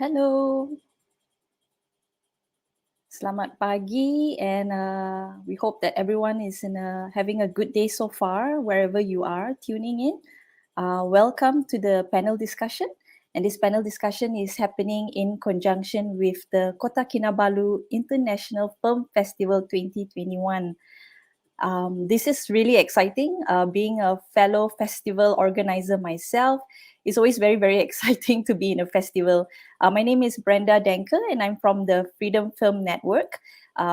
Hello. Selamat pagi, and we hope that everyone is having a good day so far, wherever you are tuning in. Welcome to the panel discussion. And this panel discussion is happening in conjunction with the Kota Kinabalu International Film Festival 2021. This is really exciting. Being a fellow festival organizer myself, it's always very, very exciting to be in a festival. My name is Brenda Denker, and I'm from the Freedom Film Network.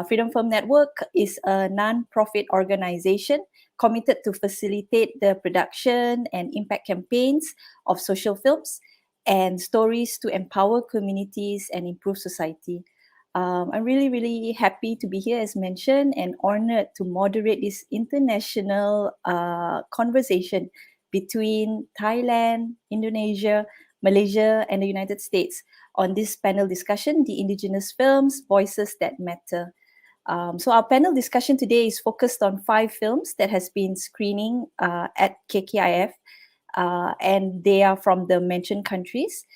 Freedom Film Network is a non-profit organization committed to facilitate the production and impact campaigns of social films and stories to empower communities and improve society. I'm really, really happy to be here, as mentioned, and honored to moderate this international conversation between Thailand, Indonesia, Malaysia, and the United States on this panel discussion, the Indigenous Films, Voices That Matter. So our panel discussion today is focused on 5 films that has been screening at KKIF, and they are from the mentioned countries.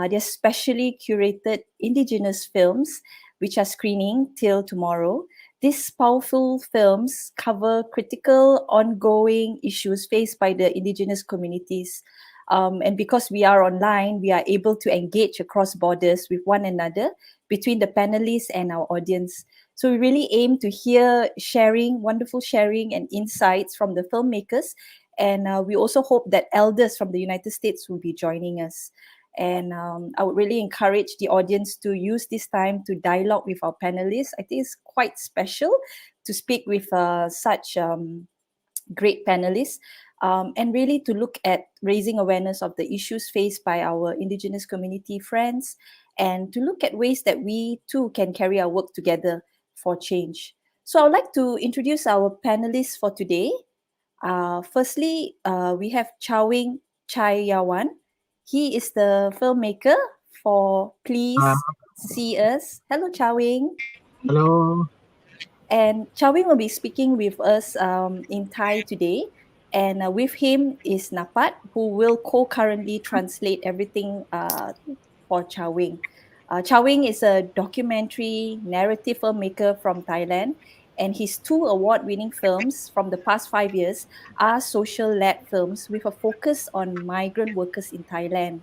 They're specially curated Indigenous films which are screening till tomorrow. These powerful films cover critical, ongoing issues faced by the Indigenous communities. And because we are online, we are able to engage across borders with one another between the panelists and our audience. So we really aim to hear wonderful sharing and insights from the filmmakers. And we also hope that elders from the United States will be joining us. And I would really encourage the audience to use this time to dialogue with our panelists. I think it's quite special to speak with such great panelists, and really to look at raising awareness of the issues faced by our Indigenous community friends, and to look at ways that we too can carry our work together for change. So I would like to introduce our panelists for today. Firstly, we have Chawing Chayawan. He is the filmmaker for Please See Us. Hello, Chawing. Hello. And Chawing will be speaking with us in Thai today. And with him is Napat, who will co-currently translate everything for Chawing. Chawing is a documentary narrative filmmaker from Thailand, and his 2 award-winning films from the past 5 years are social-led films with a focus on migrant workers in Thailand.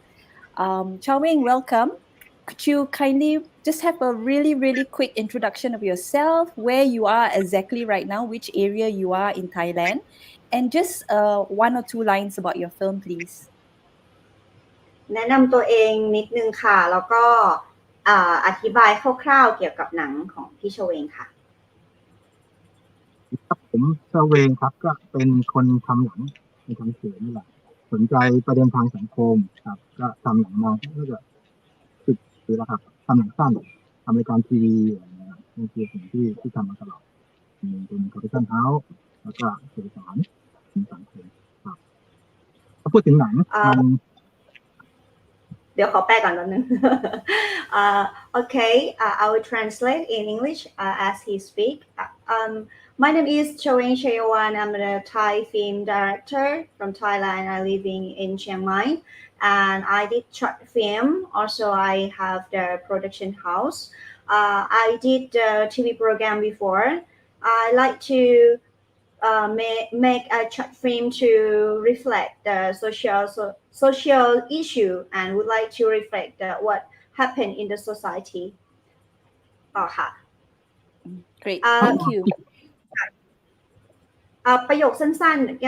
Chawing, welcome. Could you kindly just have a really, really quick introduction of yourself, where you are exactly right now, which area you are in Thailand, and just 1 or 2 lines about your film, please. แนะนำตัวเองนิดนึงค่ะแล้วก็อธิบายคร่าวๆเกี่ยวกับหนังของพี่ชเวงค่ะ ครับผมชเวงครับก็เป็นคนทำหนังในทางเสียงนี่แหละสนใจประเด็นทางสังคมครับก็ทำหนังมาน่าจะ10 ปีแล้วครับทำหนังสั้นทำรายการทีวีนี่คือสิ่งที่ทำมาตลอดเป็นโปรดักชั่นเฮาส์แล้วก็สื่อสารสังคมครับถ้าพูดถึงหนังมันเดี๋ยวขอแปลก่อนนิดนึง Okay, I will translate in English as he speak. My name is Chawing Chayawan. I'm the Thai film director from Thailand. I'm living in Chiang Mai, and I did short film. Also, I have the production house. I did the TV program before. I like to make a short film to reflect the social issue and would like to reflect what happened in the society. ต่อค่ะ Great, thank you. ประโยคสั้นๆ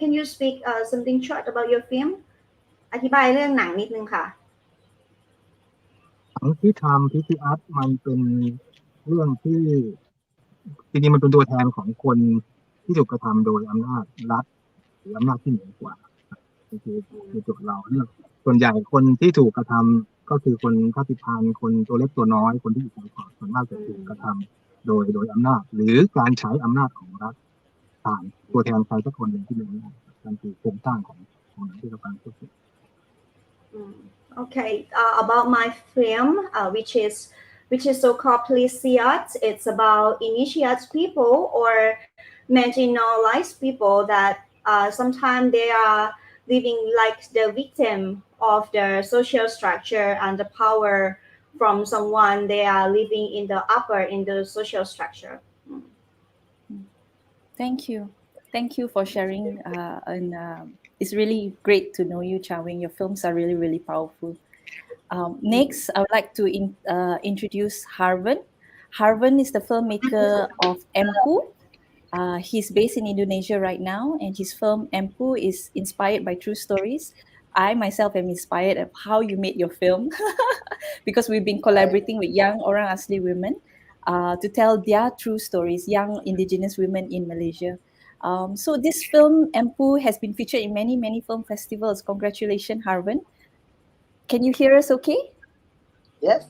Can you speak something short about your film อธิบายเรื่องหนังนิดนึงค่ะ หนังที่ทำพิธีอาร์ตมันเป็นเรื่องที่จริงๆมันเป็นตัวแทนของคนที่ถูกกระทำโดยอำนาจรัฐหรืออำนาจที่เหนือกว่าคือในจุดเราเนี่ยส่วนใหญ่คนที่ถูกกระทำก็คือคนชาติพันธุ์คนตัวเล็กตัวน้อยคนที่อยู่ชายขอบส่วนมากจะถูกกระทำโดยอำนาจหรือการใช้อำนาจของรัฐผ่านตัวแทนใครสักคนหนึ่งที่มีอำนาจนั่นคือโครงสร้างของที่เราการพูดถึง Okay, about my film, which is so-called Please See Us. It's about initiate people or marginalized people that sometimes living like the victim of the social structure and the power from someone they are living in the upper in the social structure. Thank you. Thank you for sharing. And it's really great to know you, Chow Wing. Your films are really, really powerful. Next, I would like to introduce Harvan. Harvan is the filmmaker of Empu. He's based in Indonesia right now, and his film Empu is inspired by true stories. I myself am inspired of how you made your film because we've been collaborating with young Orang Asli women to tell their true stories, young Indigenous women in Malaysia. So this film Empu has been featured in many, many film festivals. Congratulations, Harvan. Can you hear us okay? Yes,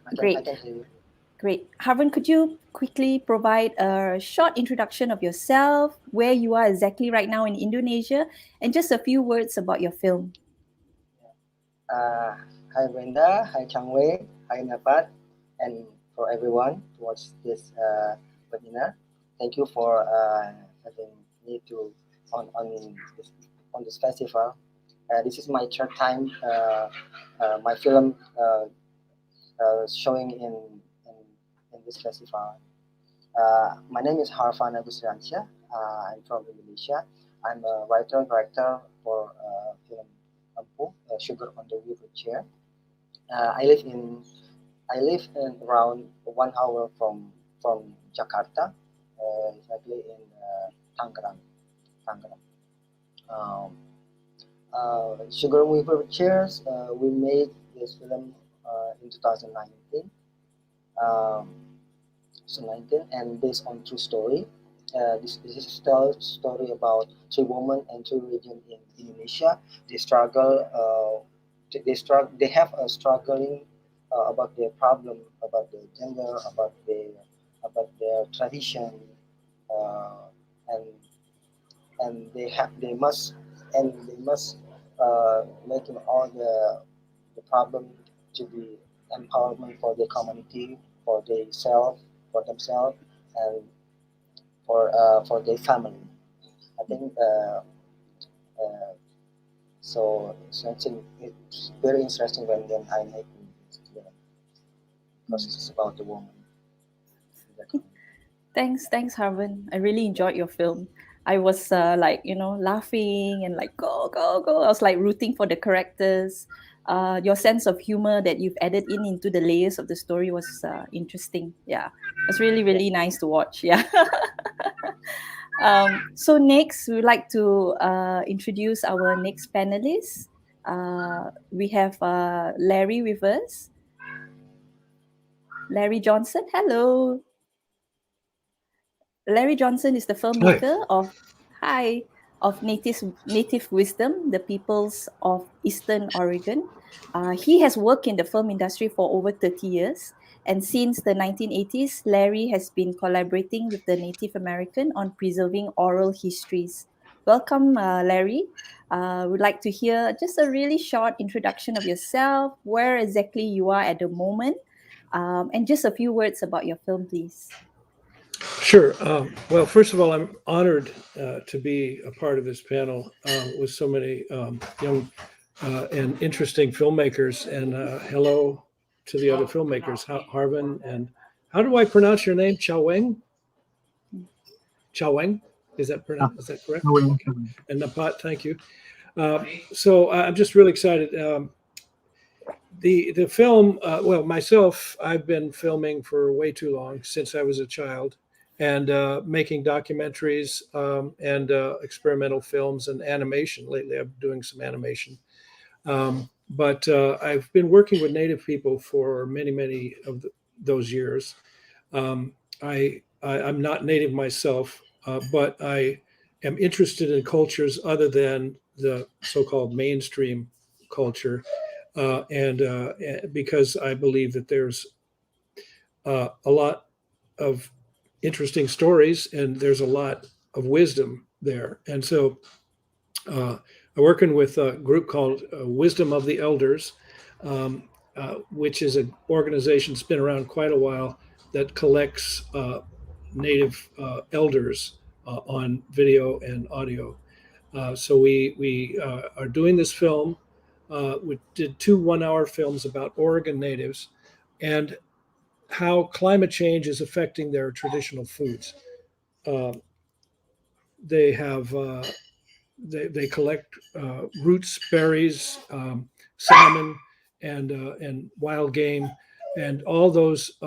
I Great. can hear you. Great. Harvan, could you quickly provide a short introduction of yourself, where you are exactly right now in Indonesia, and just a few words about your film? Hi Brenda, hi Changwei, hi Napat, and for everyone to watch this webinar. Thank you for having me to this on this festival. This is my third time my film showing in this festival. My name is Harfan Agusriansyah. I'm from Indonesia. I'm a writer director for film Ampu, Sugar on the River Chair. I live in around 1 hour from Jakarta, exactly in Tangerang. Tangerang. Um, Sugar on the River Chairs. We made this film in 2019. Um, 2019, and based on true story. This is a story about three women and two regions in Indonesia. They struggle. They have a struggling about their problem, about their gender, about their tradition, uh, and they must making all the problem to be empowerment for the community, for themselves, and for their family. I think so. Something it's very interesting when I make this film because it's about the woman. Thanks, Harvan. I really enjoyed your film. I was laughing and like go, go, go. I was like rooting for the characters. Your sense of humor that you've added into the layers of the story was interesting. Yeah, it was really, really nice to watch. Yeah. So next, we would like to introduce our next panelist. We have Larry with us. Larry Johnson. Hello. Larry Johnson is the filmmaker of Native Wisdom, the peoples of Eastern Oregon. He has worked in the film industry for over 30 years. And since the 1980s, Larry has been collaborating with the Native American on preserving oral histories. Welcome, Larry. We'd like to hear just a really short introduction of yourself, where exactly you are at the moment, and just a few words about your film, please. Sure. Well, first of all, I'm honored to be a part of this panel with so many young and interesting filmmakers. And hello to the other filmmakers, Harvan. And how do I pronounce your name? Chaweng? Chaweng? Is that correct? Okay. And Napat, thank you. So I'm just really excited. The film, well, myself, I've been filming for way too long, since I was a child, and making documentaries and experimental films and animation. Lately, I'm doing some animation. But I've been working with Native people for many, many of those years. I'm not Native myself, but I am interested in cultures other than the so-called mainstream culture, and because I believe that there's a lot of interesting stories and there's a lot of wisdom there. And so I'm working with a group called Wisdom of the Elders, which is an organization that's been around quite a while that collects Native elders on video and audio. So we are doing this film. We did 2 1-hour films about Oregon natives and how climate change is affecting their traditional foods. Uh, they have they collect roots, berries, salmon, and wild game, and all those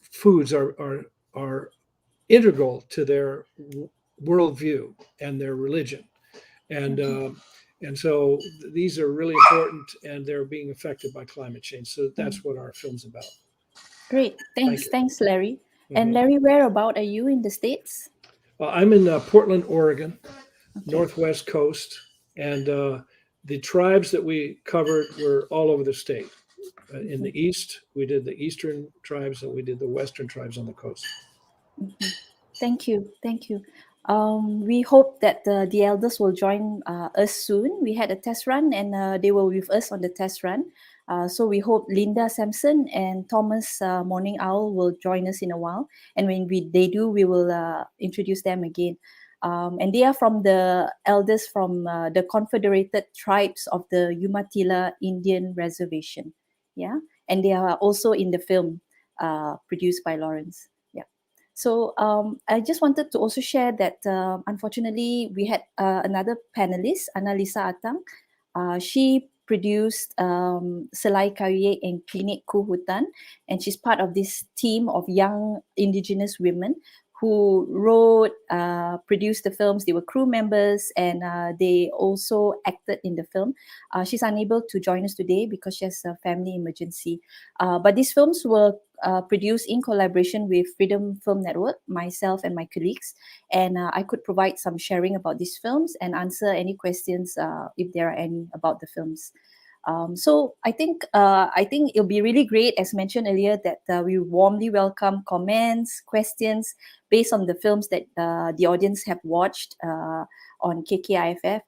foods are integral to their worldview and their religion, and Mhm. and so these are really important, and they're being affected by climate change. So Mm. that's what our film's about. Great. Thank you. Thanks, Larry. And Mhm. Larry, where about are you in the States? Well, I'm in Portland, Oregon, Okay. northwest coast, and the tribes that we covered were all over the state. In Mhm. the east, we did the eastern tribes, and we did the western tribes on the coast. Mhm. Thank you. Thank you. We hope that the elders will join us soon. We had a test run and they were with us on the test run. So we hope Linda Sampson and Thomas Morning Owl will join us in a while. And when they do, we will introduce them again. And they are from the elders from the Confederated Tribes of the Umatilla Indian Reservation. Yeah. And they are also in the film produced by Lawrence. Yeah. So I just wanted to also share that unfortunately we had another panelist, Annalisa Atang. She produced Selai Karye and Klinik Kuhutan, and she's part of this team of young Indigenous women who wrote, produced the films. They were crew members and they also acted in the film. She's unable to join us today because she has a family emergency. But these films were produced in collaboration with Freedom Film Network, myself and my colleagues. And I could provide some sharing about these films and answer any questions if there are any about the films. So I think it'll be really great, as mentioned earlier, that we warmly welcome comments, questions based on the films that the audience have watched on KKIFF.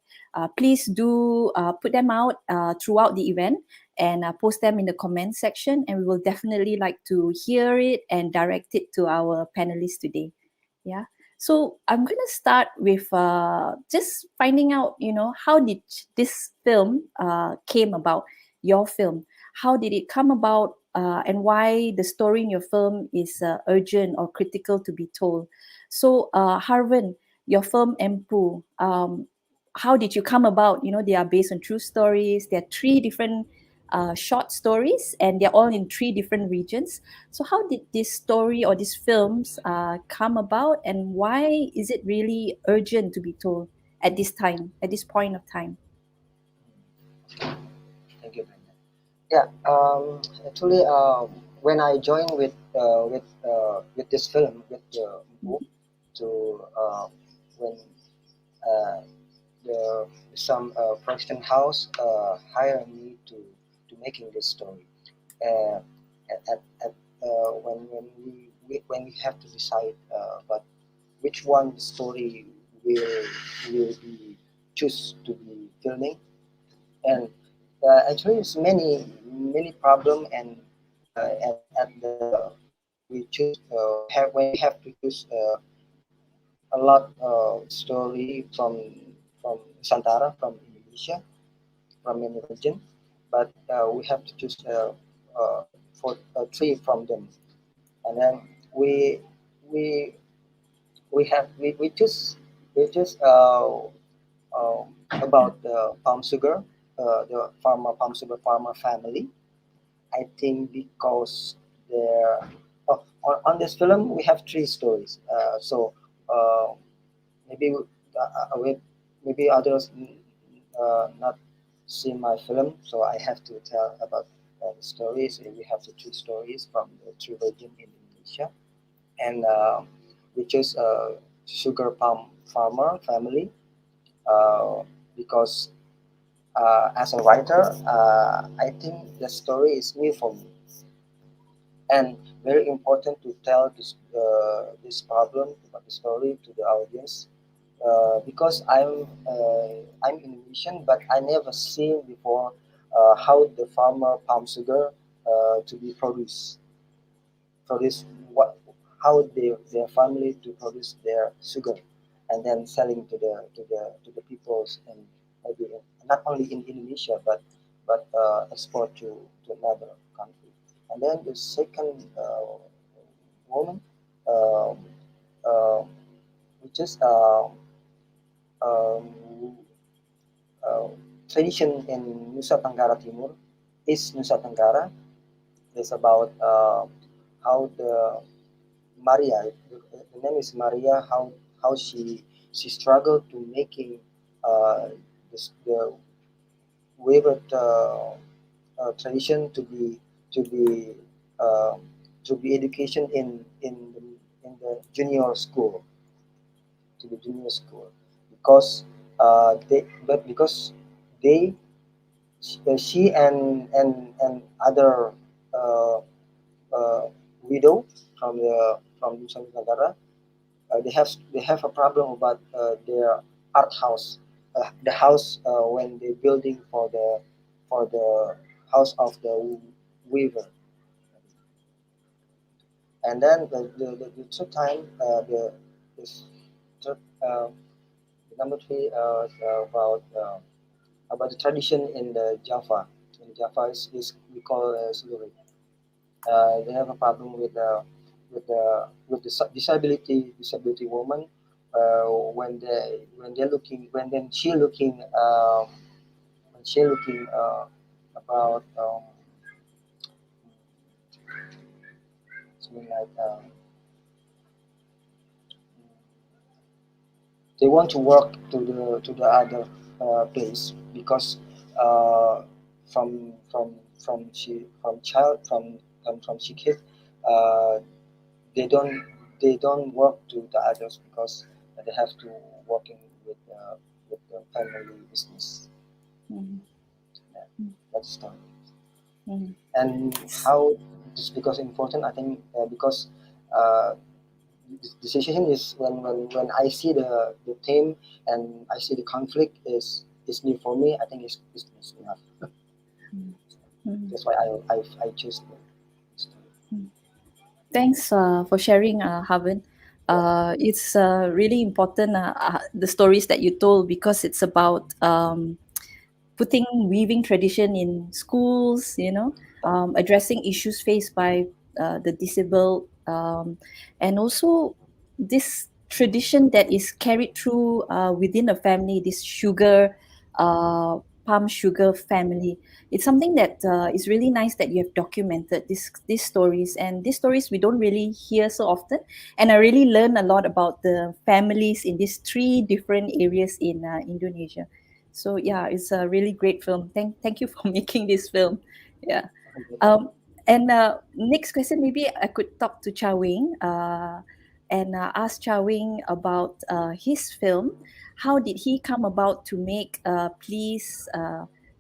Please do put them out throughout the event and post them in the comment section, and we will definitely like to hear it and direct it to our panelists today. Yeah. So I'm going to start with just finding out, how did this film came about, your film? How did it come about and why the story in your film is urgent or critical to be told? So Harvin, your film Empu, how did you come about? They are based on true stories. There are 3 different short stories and they're all in 3 different regions. So, how did this story or these films come about, and why is it really urgent to be told at this time, at this point of time? Thank you, Brenda. Yeah, actually, when I joined with this film with book to when uh, the some production house hired me to making this story. Uh, at when we have to decide but which one story will be choose to be filming, and actually it's many problem, and at the when we choose when we have to choose a lot story from Nusantara, from Indonesia, from many region, but we have to choose for 3 from them, and then we we we choose about the palm sugar, the farmer palm sugar farmer family. I think because there, on this film we have 3 stories. So uh, maybe with maybe others not seen my film, so I have to tell about the stories. We have the 3 stories from the 3 region in Indonesia, and we choose a sugar palm farmer family uh, because as a writer, I think the story is new for me and very important to tell this problem about the story to the audience because I'm Indonesian, but I never seen before how the farmer palm sugar to be produce what how their family to produce their sugar, and then selling to the peoples, and maybe not only in Indonesia but export to another country. And then the second woman, um, uh, which is um, uh, tradition in Nusa Tenggara Timur, East Nusa Tenggara, is about how the Maria, the name is Maria, how she struggled to making the wayward tradition to be uh, to be education in the junior school, to the junior school, because because they she and other uh, uh, widow from Nusa Tenggara, they have a problem about their art house, the house when they building for the house of the weaver. And then the third time, this third, the number three is about the tradition in the Java. In Java is we call Seluruh. They have a problem with the disability woman, when they're looking when then she looking when she looking about something like they want to work to the other place, because uh, from child from she kid, uh, they don't they don't work to the others, because they have to working with the family business. Mhm. Yeah, that's the story. Mhm. And how this because important, I think, because uh, the situation is when I see the theme and I see the conflict is new for me. I think it's enough. Mhm. That's why I choose the story. Thanks for sharing, Haven. Yeah. It's really important, the stories that you told, because it's about putting weaving tradition in schools, addressing issues faced by the disabled, and also this tradition that is carried through within a family, this sugar, palm sugar family. It's something that is really nice that you have documented these stories, and these stories we don't really hear so often. And I really learned a lot about the families in these three different areas in Indonesia. So yeah, it's a really great film. Thank you for making this film. Yeah. Um, and next question, maybe I could talk to Cha Wing and ask Cha Wing about his film. How did he come about to make Please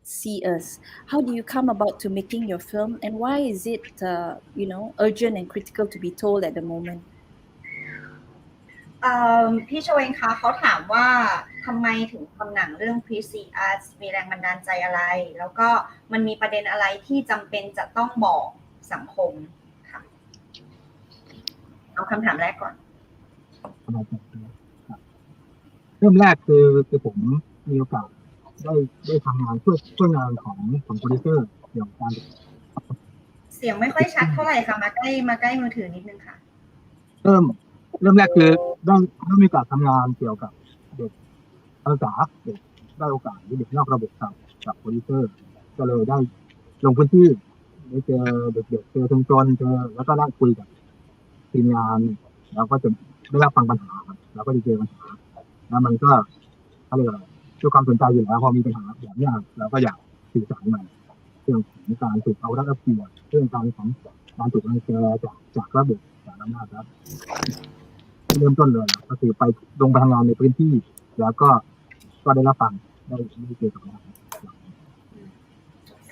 See Us? How do you come about to making your film, and why is it urgent and critical to be told at the moment? พี่โจเองคะเขาถามว่าทำไมถึงทำหนังเรื่อง Please See Us มีแรงบันดาลใจอะไรแล้วก็มันมีประเด็นอะไรที่จำเป็นจะต้องบอกสังคมค่ะเอาคำถามแรกก่อน เริ่มแรกคือผมมีโอกาสได้ทำงานช่วยงานของโปรดิวเซอร์เกี่ยวกับการ เสียงไม่ค่อยชัดเท่าไหร่ค่ะมาใกล้มือถือนิดนึงค่ะเริ่มเริ่มแรกคือได้มีโอกาสทำงานเกี่ยวกับเด็กอาสาเด็กได้โอกาสที่เด็กนอกระบบกับโปรดิวเซอร์ก็เลยได้ลงพื้นที่ได้เจอเด็กๆเจอชุมชนเจอแล้วก็ได้คุยกับทีมงานแล้วก็จะได้รับฟังปัญหาครับแล้วก็จะเจอปัญหาแล้วมันก็เขาเรียกอะไรด้วยความสนใจอยู่แล้วพอมีปัญหาแบบนี้เราก็อยากสื่อสารมันเรื่องของการถูกเอารัดเอาเปรียบเรื่องการถูกรังแกจากระบบจากอำนาจรัฐ เริ่มต้นเลยก็คือไปลงไปทำงานในพื้นที่แล้วก็ได้รับฟังได้เจอกับงาน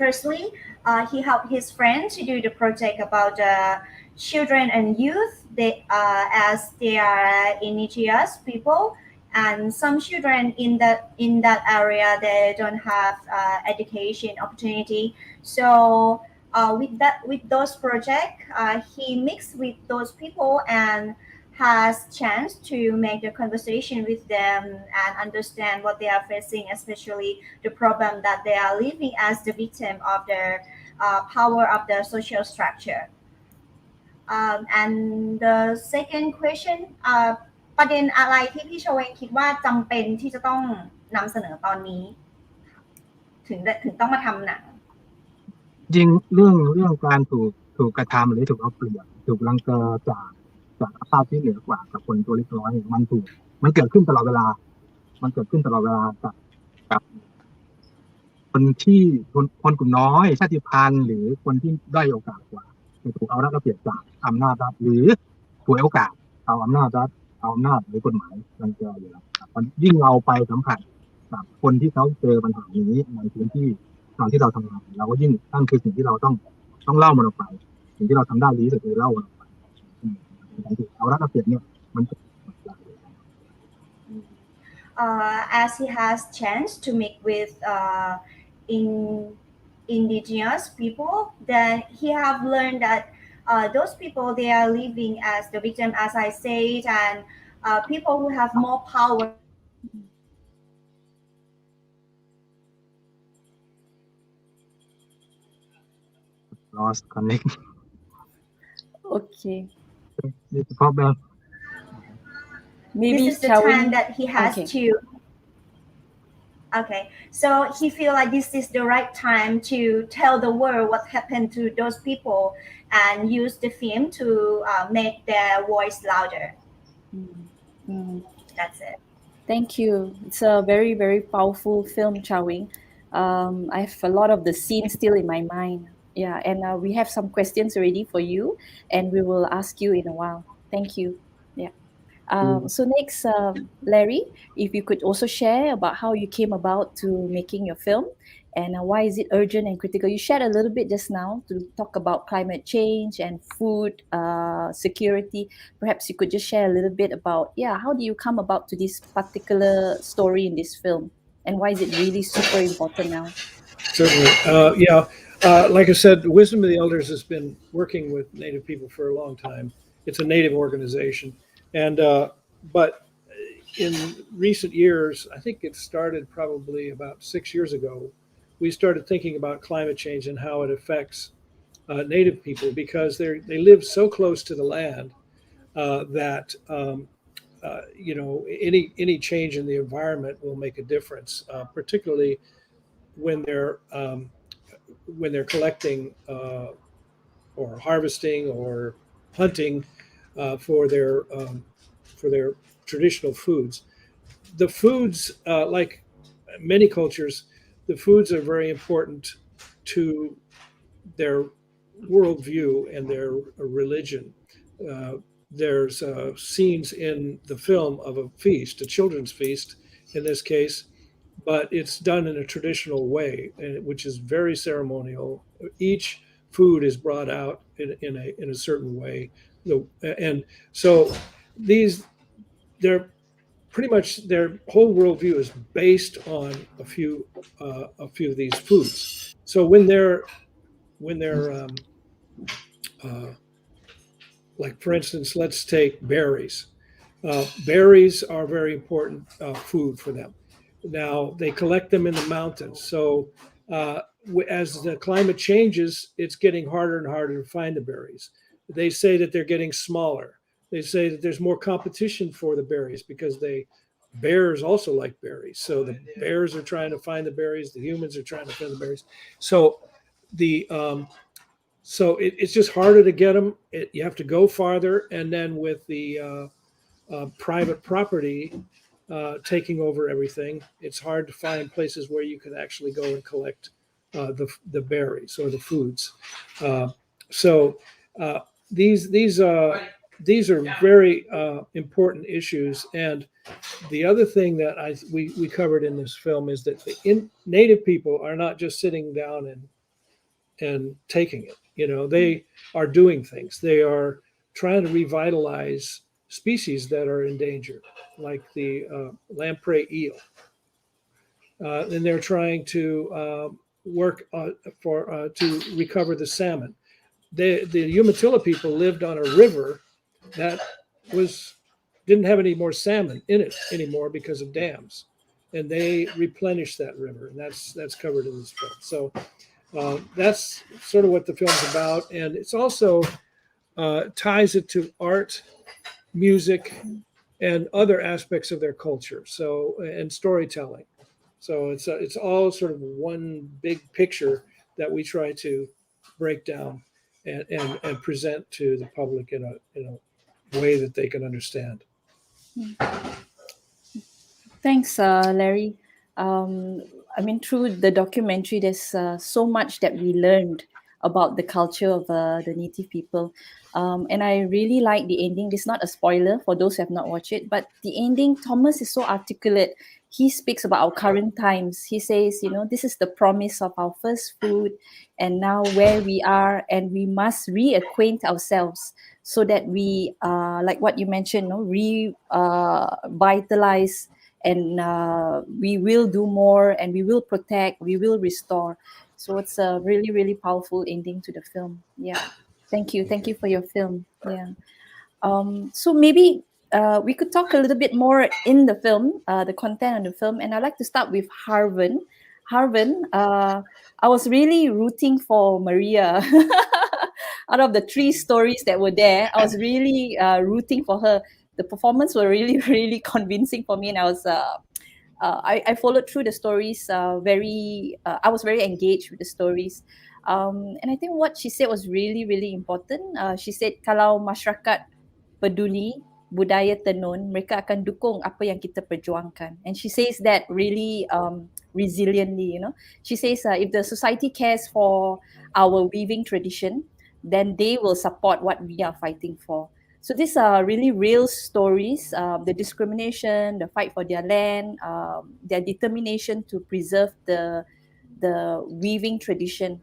Firstly, he helped his friends to do the project about children and youth. As they are indigenous people, and some children in that area they don't have education opportunity. So with those projects, he mixed with those people and has chance to make the conversation with them and understand what they are facing, especially the problem that they are living as the victim of the power of the social structure. And the second question ประเด็นอะไรที่พี่โชเวงคิดว่าจำเป็นที่จะต้องนำเสนอตอนนี้ถึงต้องมาทำหนัง จริงเรื่องการถูกกระทำหรือถูกเอาเปรียบถูกรังแกจากภาพที่เหนือกว่ากับคนตัวเล็กน้อยมันเกิดขึ้นตลอดเวลากับคนที่คนกลุ่มน้อยชาติพันธุ์หรือคนที่ด้อยโอกาสกว่าถูกเอารัดเอาเปรียบจากอำนาจรัฐหรือถูกโอกาสเอาอำนาจรัฐเอาอำนาจหรือกฎหมายรังแกอยู่แล้วครับมันยิ่งเราไปสัมผัสกับคนที่เขาเจอปัญหานี้ในพื้นที่ตอนที่เราทำงานเราก็ยิ่งนั่นคือสิ่งที่เราต้องเล่ามันออกไปสิ่งที่เราทำได้ดีที่สุดคือเล่ามันออกไปเอารัดเอาเปรียบเนี่ยมัน as he has chance to meet with indigenous people, then he have learned that those people, they are living as the victim, as I said, and people who have more power. Lost connect. Okay. It's a problem. Maybe This is the shall we- time that he has Okay. to. Okay, so he feel like this is the right time to tell the world what happened to those people and use the film to make their voice louder. That's it. Thank you. It's a very, very powerful film, Chawing. I have a lot of the scenes still in my mind. Yeah, and we have some questions already for you, and we will ask you in a while. Thank you. Yeah. So next, Larry, if you could also share about how you came about to making your film and why is it urgent and critical. You shared a little bit just now to talk about climate change and food security. Perhaps you could just share a little bit about, how do you come about to this particular story in this film and why is it really super important now? Certainly. Like I said, Wisdom of the Elders has been working with Native people for a long time. It's a Native organization. But in recent years, I think it started probably about 6 years ago, we started thinking about climate change and how it affects Native people because they live so close to the land that any change in the environment will make a difference, particularly when they're collecting or harvesting or hunting for their traditional foods. The foods, like many cultures, the foods are very important to their worldview and their religion. There's scenes in the film of a feast, a children's feast in this case, but it's done in a traditional way, which is very ceremonial. Each food is brought out in a certain way, and so they're pretty much their whole worldview is based on a few of these foods. So when they're like, for instance, let's take berries. Berries are very important food for them. Now they collect them in the mountains. So as the climate changes, it's getting harder and harder to find the berries. They say that they're getting smaller. They say that there's more competition for the berries because bears also like berries. So the bears are trying to find the berries. The humans are trying to find the berries. So it's just harder to get them. You have to go farther. And then with the private property taking over everything, it's hard to find places where you can actually go and collect the berries or the foods. These are very important issues. And the other thing that we covered in this film is that the Native people are not just sitting down and taking it. They are doing things. They are trying to revitalize species that are endangered, like the lamprey eel. And they're trying to work to recover the salmon. The Umatilla people lived on a river that was didn't have any more salmon in it anymore because of dams, and they replenished that river, and that's covered in this film. So that's sort of what the film's about, and it's also ties it to art, music, and other aspects of their culture. So and storytelling. So it's all sort of one big picture that we try to break down and present to the public in a way that they can understand. Thanks, Larry. Um, I mean, through the documentary, there's so much that we learned about the culture of the native people. And I really like the ending. This is not a spoiler for those who have not watched it, but the ending, Thomas is so articulate. He speaks about our current times. He says, you know, this is the promise of our first food and now where we are, and we must reacquaint ourselves so that we, like what you mentioned, no, revitalize, and we will do more, and we will protect, we will restore. So it's a really, really powerful ending to the film. Yeah. Thank you for your film. Yeah. So maybe we could talk a little bit more in the film, the content of the film, and I'd like to start with Harvin. Harvin, I was really rooting for Maria. Out of the three stories that were there, I was really rooting for her. The performance were really, really convincing for me, and I followed through the stories I was very engaged with the stories. And I think what she said was really, really important. She said kalau masyarakat peduli budaya tenun, mereka akan dukung apa yang kita perjuangkan. And she says that really resiliently, you know. She says if the society cares for our weaving tradition, then they will support what we are fighting for. So these are really real stories, the discrimination, the fight for their land, their determination to preserve the weaving tradition.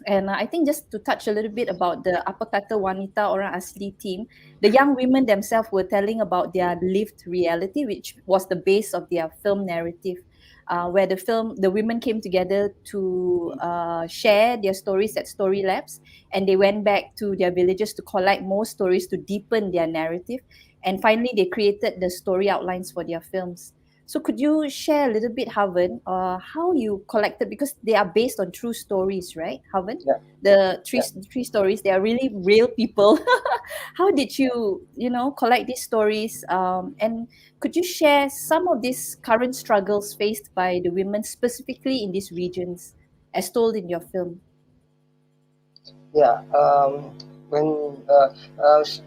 And I think just to touch a little bit about the Apa Kata Wanita Orang Asli team, the young women themselves were telling about their lived reality, which was the base of their film narrative, where the women came together to share their stories at Story Labs, and they went back to their villages to collect more stories to deepen their narrative. And finally, they created the story outlines for their films. So could you share a little bit, Haven, how you collected, because they are based on true stories, right, Haven? Yeah, The yeah, three stories, they are really real people. How did you, you know, collect these stories? And could you share some of these current struggles faced by the women specifically in these regions, as told in your film? yeah. When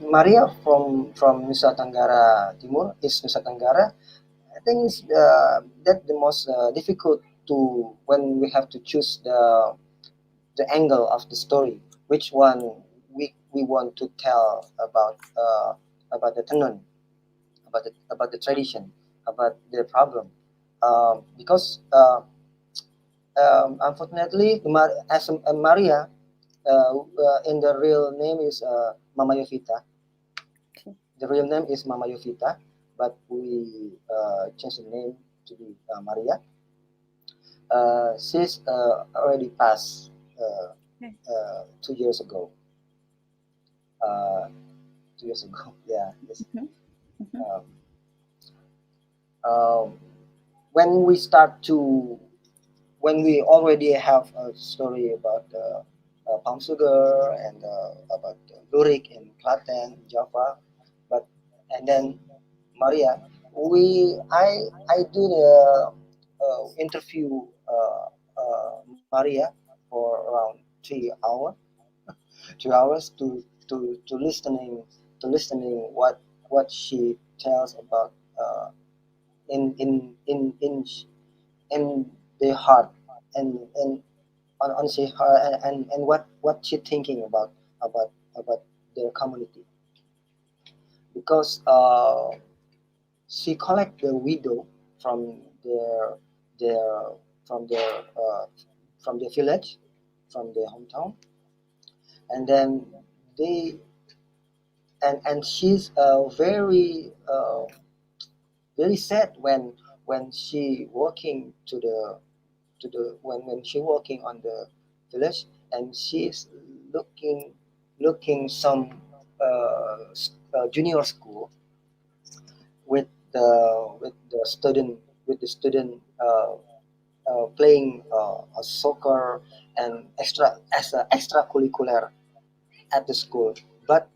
Maria from Nusa Tenggara Timur, is Nusa Tenggara, I think it's, that the most difficult to when we have to choose the angle of the story, which one we want to tell about the tenun, about the tradition, about the problem, because unfortunately, as Maria, in the real name is Mama Yovita. Okay. The real name is Mama Yovita, but we changed the name to be Maria. She's already passed Okay. 2 years ago. 2 years ago, yeah. Yes. Mhm. Mhm. Um, um, when we start to, when we already have a story about palm sugar and about lurik in Klaten, Java, but and then Maria, I do the interview Maria for around 3 hours, 2 hours to listening what she tells about in in in in in the heart, and on she her and what she thinking about their community, because she collect the widow from their from their from their village, from their hometown, and then they and she's very sad when she walking to the when she walking on the village, and she's looking some junior school with the student playing a soccer and extracurricular at the school. But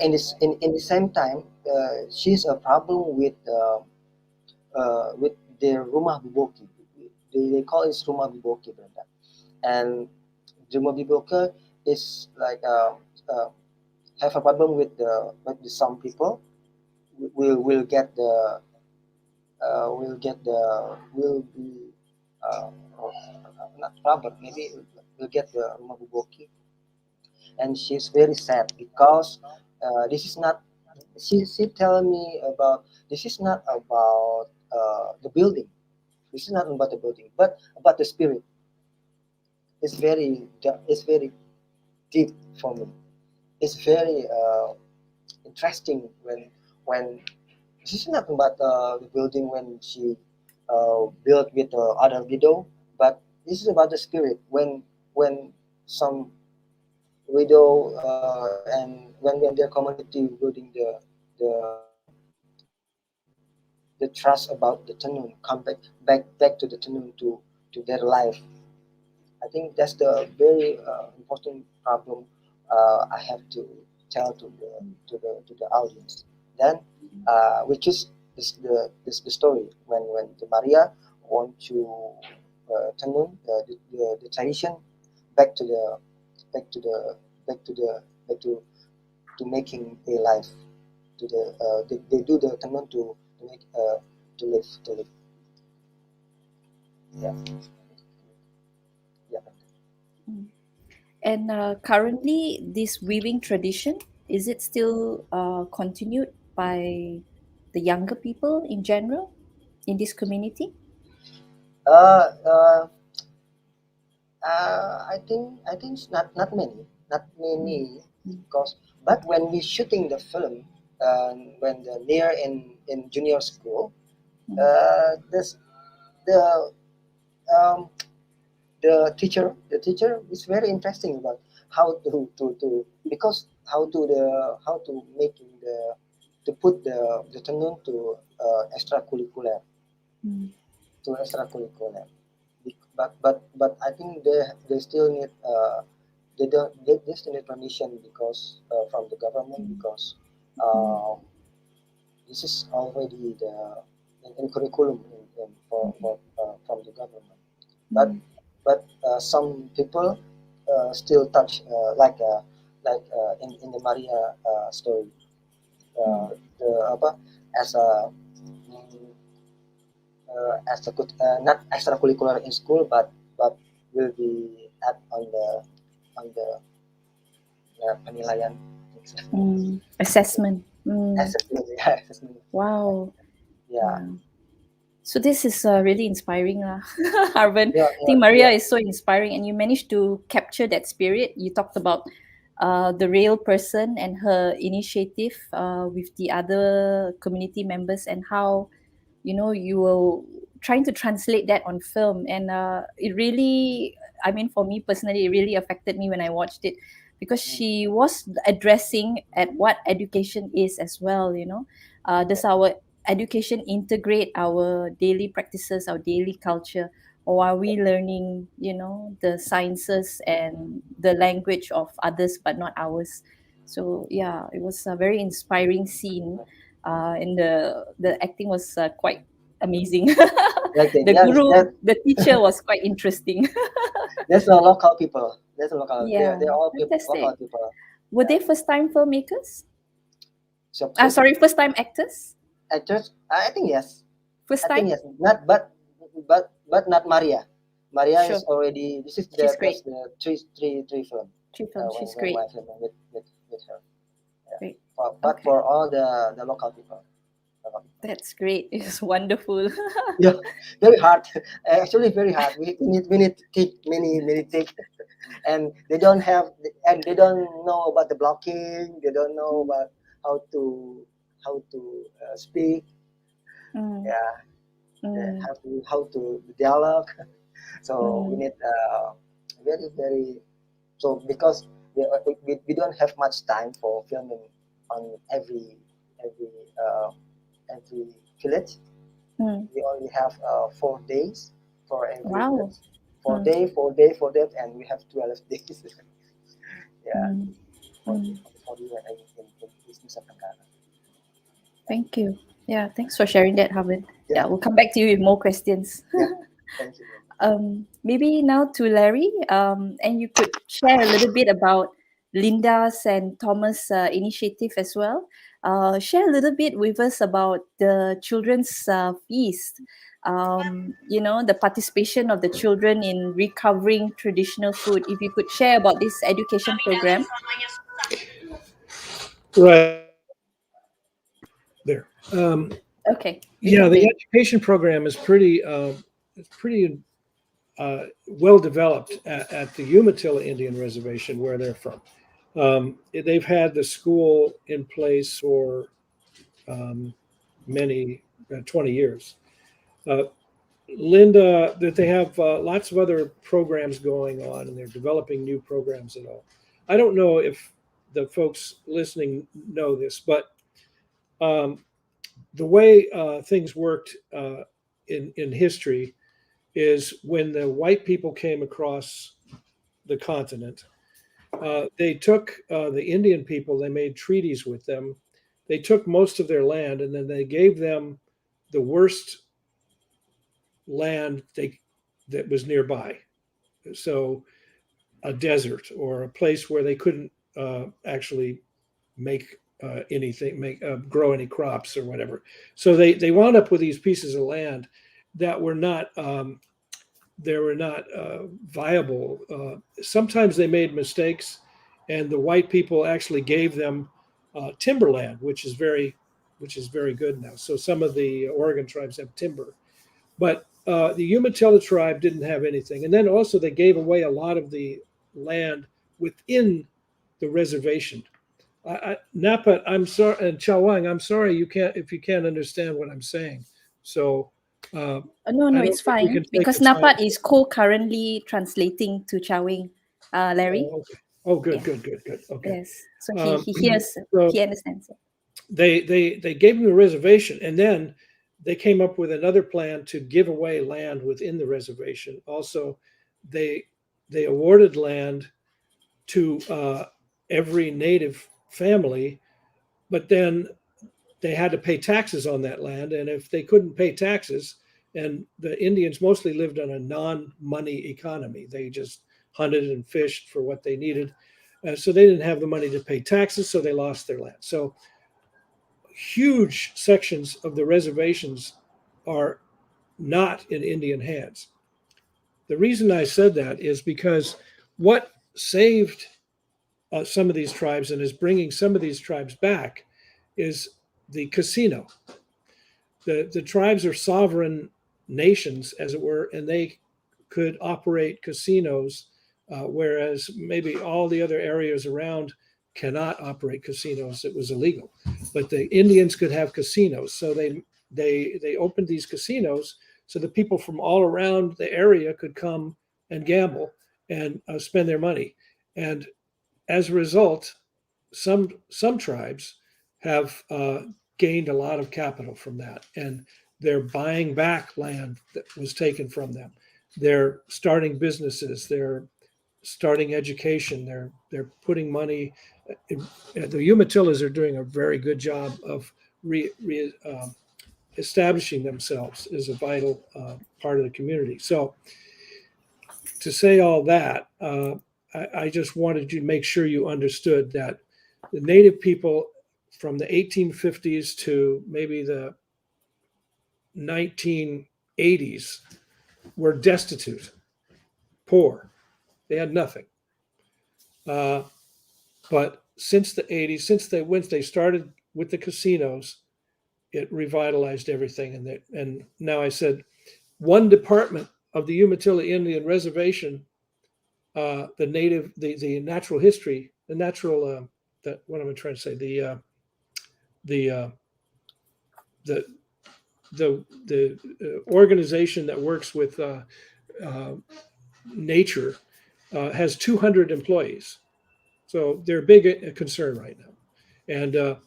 in the same time, she's a problem with their rumah biboki. They call it rumah biboki, Brenda. And rumah biboki is like have a problem with some people will get the will be or not problem, maybe will get the rumah biboki. And she's very sad because this is not she tell me about this is not about the building. This is not about the building, but about the spirit. It's very deep for me. It's very interesting when this is not about the building when she built with the other widow, but this is about the spirit when some widow and when their community building the the trust about the tenun come back to the tenun to their life. I think that's the very important problem I have to tell to the audience. Then we choose the story when the Maria want to tenun the tradition back to the back to the back to the back to making a life to the they do the tenun to make to live. Yeah, yeah. And currently, this weaving tradition, is it still continued by the younger people in general in this community? Uh, uh, I think it's not Mm, many, mm, because but when we shooting the film, when the near in junior school, mm, this the um, the teacher is very interesting about how to because how to making the to put the tenun to extracurricular mm, extracurricular. But I think they still need they still need permission because from the government, mm, because mm, uh, this is already in curriculum from the government. But mm, some people still touch in the Maria story, mm, the apa as a not extracurricular in school, but will be at on the penilaian assessment. Mm, assessment. Yeah, assessment. wow. Yeah, Yeah. So this is really inspiring, Arvin. yeah, I think Maria is so inspiring, and you managed to capture that spirit. You talked about the real person and her initiative with the other community members, and how you were trying to translate that on film, and it really, I mean, for me personally, it really affected me when I watched it, because she was addressing at what education is as well. Does our education integrate our daily practices, our daily culture, or are we learning the sciences and the language of others but not ours? So yeah, it was a very inspiring scene, and the acting was quite amazing. okay, The yeah. guru, the teacher was quite interesting. There's a local people. There's a local. Yeah, They're all local fantastic. people. Were Yeah. they first time filmmakers? So Sorry, first time actors? actors, I think yes. First I time? think yes. Not but not Maria. Maria is Sure. already. This is She's that's great. the three film. She filmed. She's When great. I filming with her. Yeah. Great. But Okay. for all the local people. Local people. That's great. It's wonderful. Yeah, very hard. Actually, very hard. We need to take many take, and they don't know about the blocking. They don't know about how to speak. Mm, Yeah, they mm, have to how to dialogue. So we mm, need very very so because we don't have much time for filming on every village. Mm. We only have 4 days for every Wow. village. 4 Mm. day, 4 day, 4 day, and we have 12 days. Yeah, Mm. for Mm. for the in East Nusa Tenggara. Thank you. Yeah, thanks for sharing that, Harvard. Yeah, Yeah, we'll come back to you with more questions. yeah. Thank you very much. Maybe now to Larry, and you could share a little bit about Linda's and Thomas' initiative as well. Share a little bit with us about the children's feast. The participation of the children in recovering traditional food. If you could share about this education program. Right there. Okay, we Yeah, can hear the you. education program is pretty well developed at the Umatilla Indian Reservation, where they're from. They've had the school in place for many 20 years. Uh, Linda, that they have lots of other programs going on, and they're developing new programs and all. I don't know if the folks listening know this, but um, the way things worked in history is when the white people came across the continent, they took the Indian people, they made treaties with them. They took most of their land, and then they gave them the worst land that was nearby. So a desert or a place where they couldn't actually make anything, make grow any crops or whatever. So they wound up with these pieces of land that were not viable. Sometimes they made mistakes, and the white people actually gave them timberland, which is very good now. So some of the Oregon tribes have timber, but the Umatilla tribe didn't have anything. And then also they gave away a lot of the land within the reservation. Napa, I'm sorry, and Chawang, I'm sorry you can't if you can't understand what I'm saying. So uh, No, I no, don't it's think we fine can take because the time. Napat is co-currently translating to Chawing. Larry. Oh, okay. Oh, good, Yeah. good. Okay. Yes. So he hears, So he understands. they gave them the reservation, and then they came up with another plan to give away land within the reservation. Also, they they awarded land to every native family, but then they had to pay taxes on that land. And if they couldn't pay taxes, and the Indians mostly lived on a non-money economy, they just hunted and fished for what they needed. So they didn't have the money to pay taxes, so they lost their land. So huge sections of the reservations are not in Indian hands. The reason I said that is because what saved some of these tribes and is bringing some of these tribes back is the casino. The tribes are sovereign nations, as it were, and they could operate casinos, whereas maybe all the other areas around cannot operate casinos. It was illegal, but the Indians could have casinos, so they opened these casinos so the people from all around the area could come and gamble and spend their money, and as a result, some tribes have gained a lot of capital from that, and they're buying back land that was taken from them. They're starting businesses. They're starting education. They're putting money. The Umatillas are doing a very good job of establishing themselves as a vital part of the community. So to say all that, I just wanted you to make sure you understood that the native people from the 1850s to maybe the 1980s were destitute, poor. They had nothing. Uh, but since the 80s, once they started with the casinos, it revitalized everything. And now I said one department of the Umatilla Indian Reservation, the natural history, the natural, what am I trying to say? The uh, the organization that works with uh, nature has 200 employees, so they're a big concern right now. And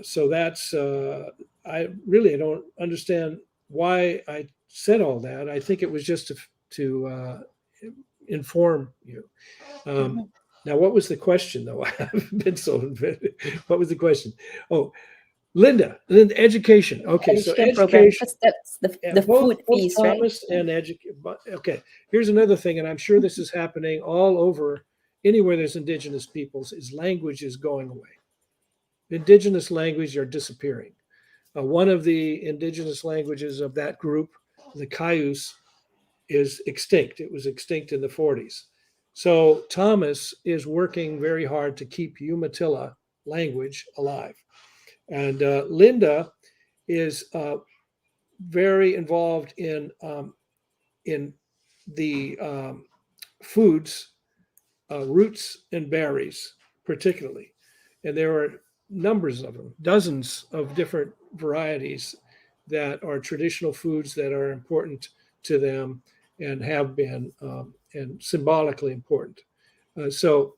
so that's I really don't understand why I said all that. I think it was just to inform you. Now, what was the question, though? I haven't been so inventive. What was the question? Oh, Linda, education. Okay, so Education program, education. because that's Yeah, the both food piece, right? Thomas and okay, here's another thing, and I'm sure this is happening all over. Anywhere there's indigenous peoples, is language is going away. Indigenous language are disappearing. One of the indigenous languages of that group, the Cayuse, is extinct. It was extinct in the 40s. So Thomas is working very hard to keep Umatilla language alive. And Linda is very involved in the foods, roots and berries, particularly. And there are numbers of them, dozens of different varieties that are traditional foods that are important to them and have been and symbolically important. So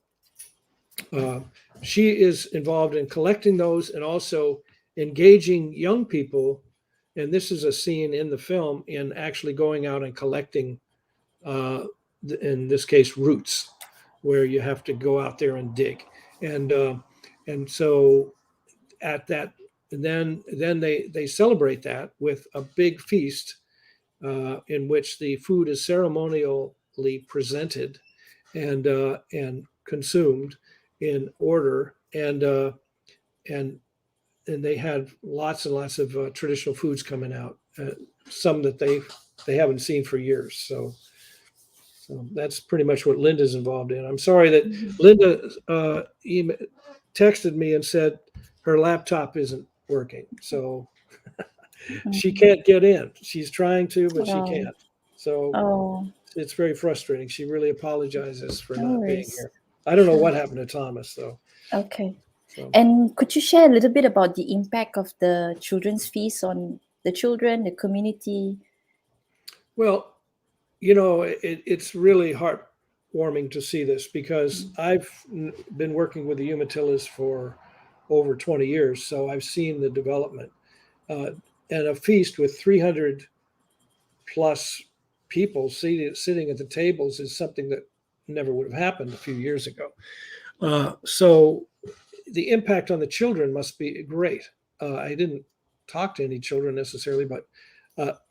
she is involved in collecting those and also engaging young people. And this is a scene in the film in actually going out and collecting, in this case, roots, where you have to go out there and dig. And so at that, and then they celebrate that with a big feast in which the food is ceremonially presented and consumed in order, and they had lots and lots of traditional foods coming out, some that they haven't seen for years. So that's pretty much what Linda's involved in. I'm sorry that Linda texted me and said her laptop isn't working, so she can't get in. She's trying to, but she Oh, can't. So oh, it's very frustrating. She really apologizes for no not being worries. here. I don't know what happened to Thomas, though. Okay. So, And could you share a little bit about the impact of the children's feast on the children, the community? well, it's really heartwarming to see this because I've been working with the Umatillas for over 20 years, so I've seen the development. Uh, and a feast with 300 plus people sitting at the tables is something that never would have happened a few years ago. So the impact on the children must be great. I didn't talk to any children necessarily, but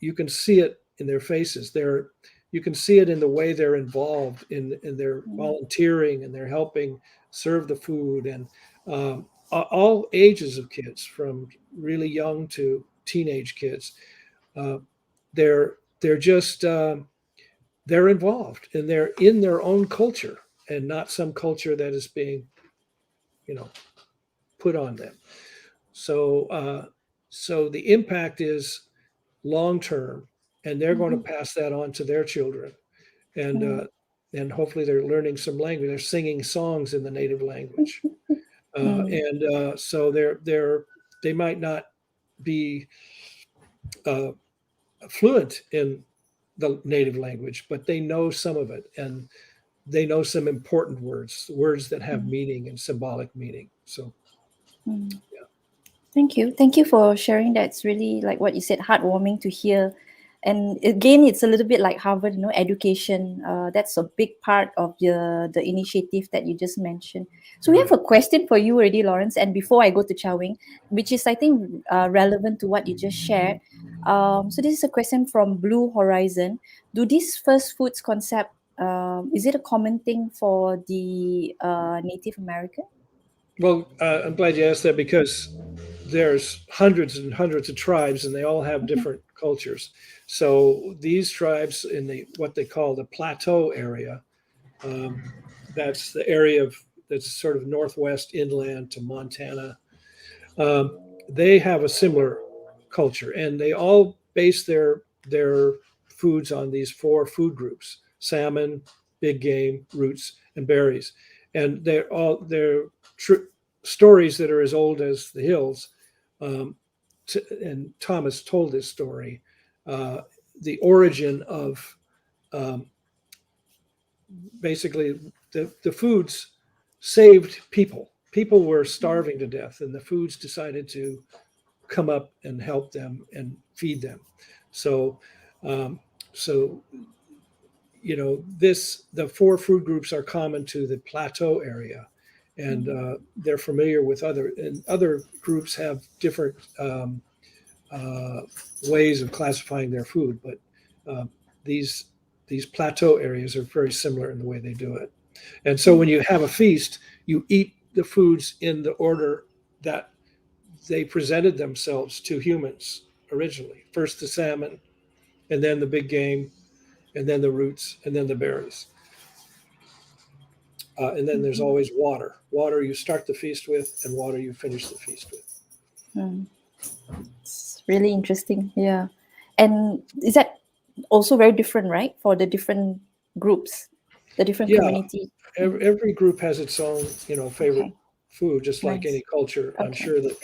you can see it in their faces. You can see it in the way they're involved in their volunteering, and they're helping serve the food, and all ages of kids, from really young to teenage kids. Uh, they're just they're involved, and they're in their own culture and not some culture that is being, you know, put on them. So so the impact is long term, and they're going to pass that on to their children, and hopefully they're learning some language. They're singing songs in the native language, and so they might not be fluent in the native language, but they know some of it, and they know some important words that have meaning and symbolic meaning. So Thank you for sharing that. It's really, like what you said, heartwarming to hear. And again, it's a little bit like Harvard, education. That's a big part of the initiative that you just mentioned. So we have a question for you already, Lawrence. And before I go to Chowing, which is, I think, relevant to what you just shared. So this is a question from Blue Horizon. Do these first foods concept, is it a common thing for the Native American? well, I'm glad you asked that, because there's hundreds and hundreds of tribes, and they all have different cultures. So these tribes in the what they call the plateau area, um, that's the area that's sort of northwest inland to Montana. They have a similar culture, and they all base their foods on these four food groups: salmon, big game, roots, and berries. And they're stories that are as old as the hills. Um, and Thomas told this story, the origin of, um, basically the foods saved people people were starving to death, and the foods decided to come up and help them and feed them. So, um, so the 4 food groups are common to the plateau area, and they're familiar with other groups have different uh, ways of classifying their food, but uh, these plateau areas are very similar in the way they do it. And so when you have a feast, you eat the foods in the order that they presented themselves to humans originally. First the salmon, and then the big game, and then the roots, and then the berries. And then there's always water. Water you start the feast with, and water you finish the feast with. It's really interesting. Yeah. And is that also very different, right? For the different groups, the different Yeah, community. every group has its own, favorite Okay. food, just like Nice. any culture. I'm Okay. sure that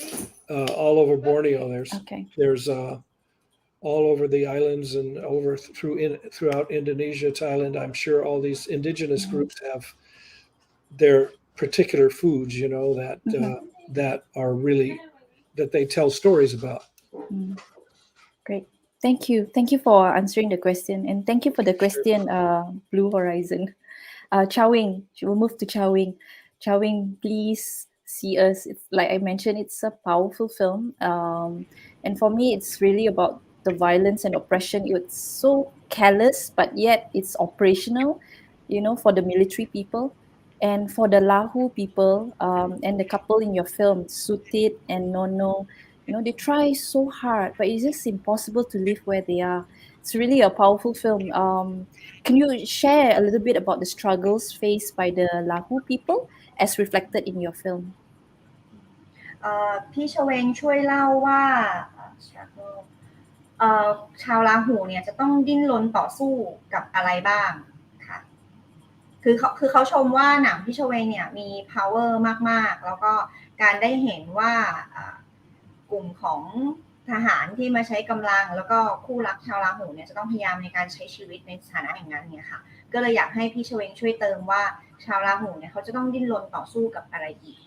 all over Borneo, Okay. there's all over the islands and over throughout Indonesia, Thailand. I'm sure all these indigenous groups have their particular foods, that are really that they tell stories about. Great. Thank you. Thank you for answering the question. And thank you for the Sure. question, Blue Horizon. Chow Wing, we'll move to Chow Wing. Chow Wing, please see us. It's, like I mentioned, it's a powerful film. And for me, it's really about the violence and oppression. It's so callous, but yet it's operational, for the military people. And for the Lahu people, and the couple in your film, Sutit and Nono, they try so hard, but it's just impossible to live where they are. It's really a powerful film. Can you share a little bit about the struggles faced by the Lahu people as reflected in your film? พี่ชเวงช่วยเล่าว่า struggle ชาวลาหูเนี่ยจะต้องดิ้นรนต่อสู้กับอะไรบ้างค่ะคือเขาชมว่าหนังพี่ชเวงเนี่ยมี power มากๆแล้วก็การได้เห็นว่ากลุ่มของทหารที่มาใช้กำลังแล้วก็คู่รักชาวลาหูเนี่ยจะต้องพยายามในการใช้ชีวิตในสถานะอย่างนั้นเนี่ยค่ะก็เลยอยากให้พี่ชเวงช่วยเติมว่าชาวลาหูเนี่ยเขาจะต้องดิ้นรนต่อสู้กับอะไรอีก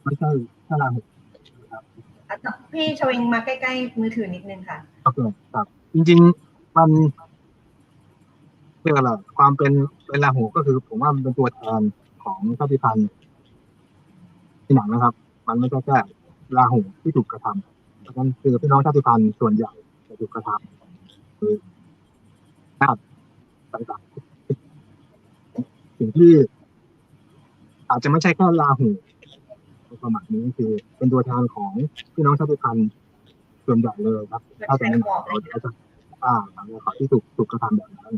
ไม่ใช่แค่ลาหูครับพี่ชเวงมาใกล้ๆมือถือนิดนึงค่ะโอเคครับจริงๆมันเรียกอะไรความเป็นลาหูก็คือผมว่ามันเป็นตัวแทนของชาติพันธุ์ที่หนังนะครับมันไม่ใช่แค่ลาหูที่ถูกกระทำเพราะฉะนั้นคือพี่น้องชาติพันธุ์ส่วนใหญ่จะถูกกระทำคือชาติต่างๆสิ่งที่อาจจะไม่ใช่แค่ลาหูในความหมายนี้คือเป็นตัวแทนของพี่น้องชาติพันธุ์ส่วนใหญ่เลยครับถ้าจะไม่เราจะขอที่ถูกกระทำแบบนั้น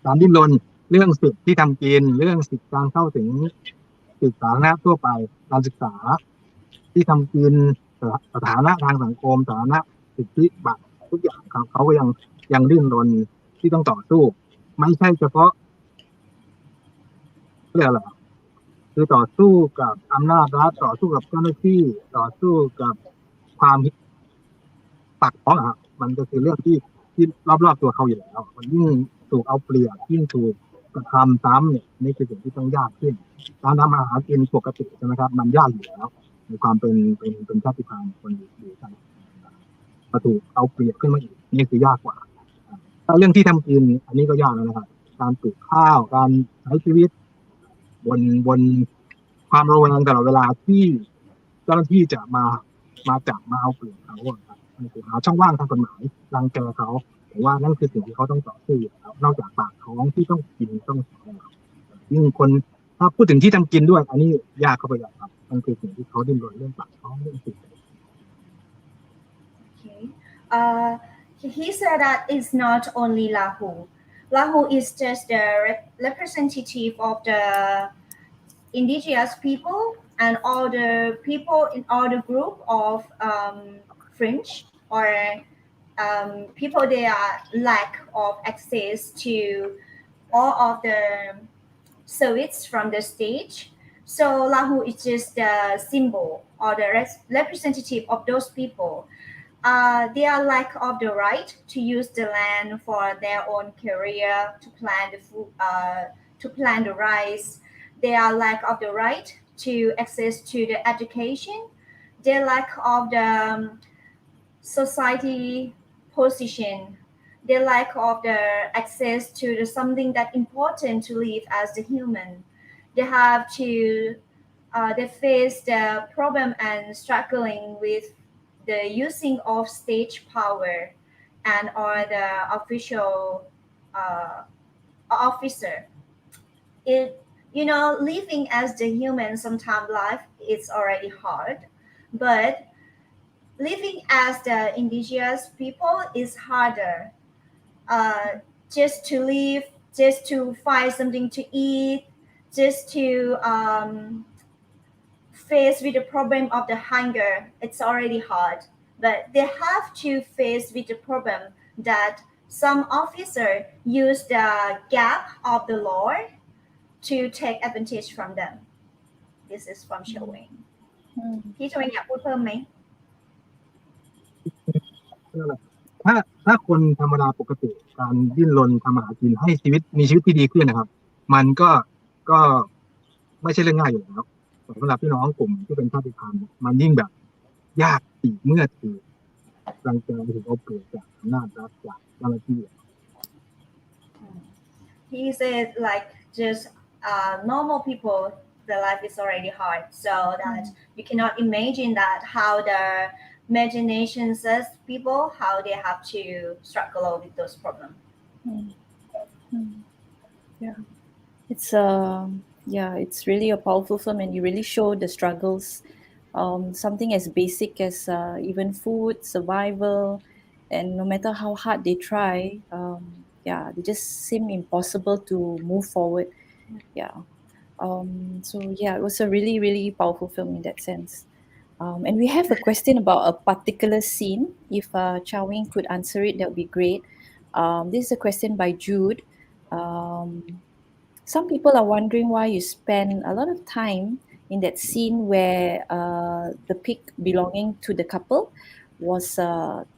การดิ้นรนเรื่องสิทธิที่ทำกินเรื่องสิทธิการเข้าถึงสิทธิสาธารณะทั่วไปการศึกษาที่ทำกินสถานะทางสังคมสถานะสิทธิบัตรทุกอย่างครับเขาก็ยังดิ้นรนที่ต้องต่อสู้ไม่ใช่เฉพาะเรื่องอะไรคือต่อสู้กับอำนาจรัฐต่อสู้กับเจ้าหน้าที่ต่อสู้กับความปากท้องอ่ะมันก็คือเรื่องที่รอบๆตัวเขาอยู่แล้วมันยิ่งถูกเอาเปรียบยิ่งถูกกระทำซ้ำเนี่ยนี่คือสิ่งที่ต้องยากขึ้นการทำอาหารกินปกติใช่ไหมครับมันยากอยู่แล้วในความเป็นชาติพันธุ์คนอยู่กันมาถูกเอาเปรียบขึ้นมาอีกนี่คือยากกว่าถ้าเรื่องที่ทำกินอันนี้ก็ยากแล้วนะครับการปลูกข้าวการใช้ชีวิตบนความระแวงตลอดเวลาที่เจ้าหน้าที่จะมาจับมาเอาเปรียบเขาครับหาช่องว่างทางกฎหมายรังแกเขาแต่ว่านั่นคือสิ่งที่เขาต้องต่อสู้อยู่แล้วนอกจากปากท้องที่ต้องกินต้องใช้ยิ่งคนถ้าพูดถึงที่ทำกินด้วยอันนี้ยากเข้าไปใหญ่ครับมันคือสิ่งที่เขาดิ้นรนเรื่องปากท้องเรื่องสิ่ง He said that it's not only Lahu. Lahu is just the representative of the indigenous people and all the people in all the group of French or people they are lack of access to all of the service from the stage. So Lahu is just the symbol or the representative of those people. They are lack of the right to use the land for their own career, to plant the food, to plant the rice. their lack of the right to access to the education, their lack of the society position, their lack of the access to the something that important to live as the human. They have to they face the problem and struggling with the using of state power and or the official uh, officer. It living as the human sometimes life is already hard, but living as the indigenous people is harder. Just to live, just to find something to eat, just to face with the problem of the hunger, it's already hard. But they have to face with the problem that some officer use the gap of the law to take advantage from them. This is from Showing. พี่ชเวงอยากพูดเพิ่มไหม ถ้าคนธรรมดาปกติการดิ้นรนทำมาหากินให้ชีวิตมีชีวิตที่ดีขึ้นนะครับมันก็ไม่ใช่เรื่องง่ายอยู่แล้วแต่สำหรับพี่น้องกลุ่มที่เป็นชาติพันธุ์มันยิ่งแบบยากอีกเมื่อถูกรังแกถูกเอาเปรียบจากอำนาจรัฐจากเจ้าหน้าที่ He said like just normal people the life is already hard so that you cannot imagine that how the imagination says people how they have to struggle with those problems. Yeah, it's really a powerful film, and you really show the struggles. Something as basic as even food, survival, and no matter how hard they try, they just seem impossible to move forward. It was a really, really powerful film in that sense. And we have a question about a particular scene. If Chow Wing could answer it, that would be great. This is a question by Jude. Some people are wondering why you spend a lot of time in that scene where the pig belonging to the couple was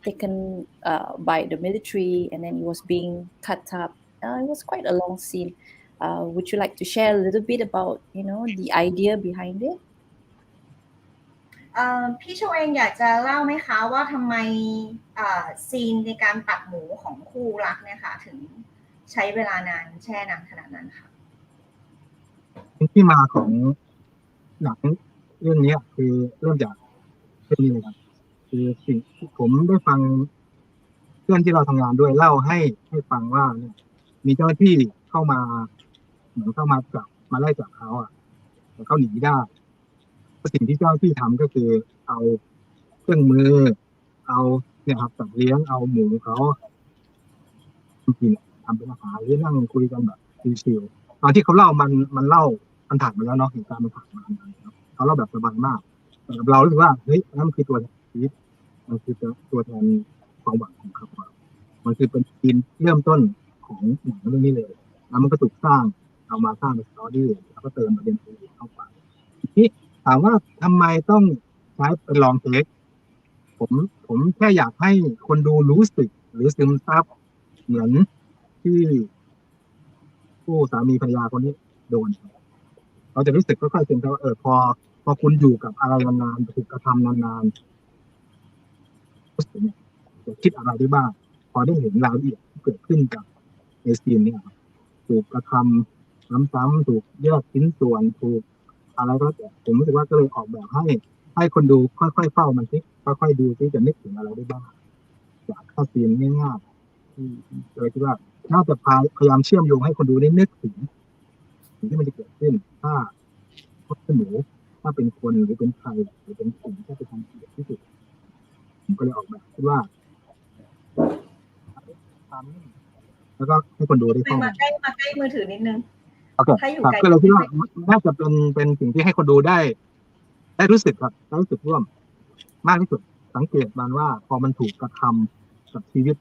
taken by the military and then it was being cut up. It was quite a long scene. Would you like to share a little bit about, the idea behind it? พี่ชเวงอยากจะเล่าไหมคะว่าทำไมซีนในการตัดหมูของคู่รักเนี่ยค่ะถึงใช้เวลานานแช่นานขนาดนั้นค่ะที่มาของหนังเรื่องนี้คือเริ่มจากเรื่องนี้เลยครับคือสิ่งที่ผมได้ฟังเพื่อนที่เราทำงานด้วยเล่าให้ฟังว่าเนี่ยมีเจ้าหน้าที่เข้ามาเหมือนเข้ามาจับมาไล่จับเขาแต่เขาหนีได้สิ่งที่เจ้าหน้าที่ทำก็คือเอาเครื่องมือเอาเนี่ยครับสัตว์เลี้ยงเอาหมูเขากินทำเป็นอาหารหรือนั่งคุยกันแบบชิลๆตอนที่เขาเล่ามันเล่ามันผ่านมาแล้วเนาะเหตุการณ์มันผ่านมาเขาเล่าแบบสบายมากแต่เรารู้สึกว่าเฮ้ยนั่นคือตัวชีวิตมันคือตัวแทนความหวังของเขามันคือเป็นทีมเริ่มต้นของหนังเรื่องนี้เลยแล้วมันก็ถูกสร้างเอามาสร้างเป็นสตอรี่แล้วก็เติมประเด็นอื่นเข้าไปทีถามว่าทำไมต้องใช้เป็นลองเทคผมแค่อยากให้คนดูรู้สึกหรือซึมซับเหมือนที่ผู้สามีภรรยาคนนี้โดนเราจะรู้สึกค่อยๆซึมซับพอคุณอยู่กับอะไรนานๆถูกกระทำนานๆรู้สึกเนี่ยจะคิดอะไรได้บ้างพอได้เห็นรายละเอียดที่เกิดขึ้นกับในซีนเนี่ยถูกกระทำซ้ำๆถูกแยกชิ้นส่วนถูกอะไรก็แต่ผมรู้สึกว่าก็เลยออกแบบให้คนดูค่อยๆเฝ้ามันสิค่อยๆดูซิจะนึกถึงอะไรได้บ้างจากข้อซีนง่ายๆที่เลยคิดว่าน่าจะพยายามเชื่อมโยงให้คนดูได้นึกถึงสิ่งที่มันจะเกิดขึ้นถ้าเป็นหมูถ้าเป็นคนหรือเป็นใครหรือเป็นสิ่งที่จะทำให้เกิดที่สุดผมก็เลยออกแบบคิดว่าแล้วก็ให้คนดูได้เข้ามาใกล้มือถือนิดนึงโอเคครับก็เลยคิดว่าน่าจะเป็นสิ่งที่ให้คนดูได้รู้สึกครับได้รู้สึกร่วมมากที่สุดสังเกตมันว่าพอมันถูกกระทำกับชีวิต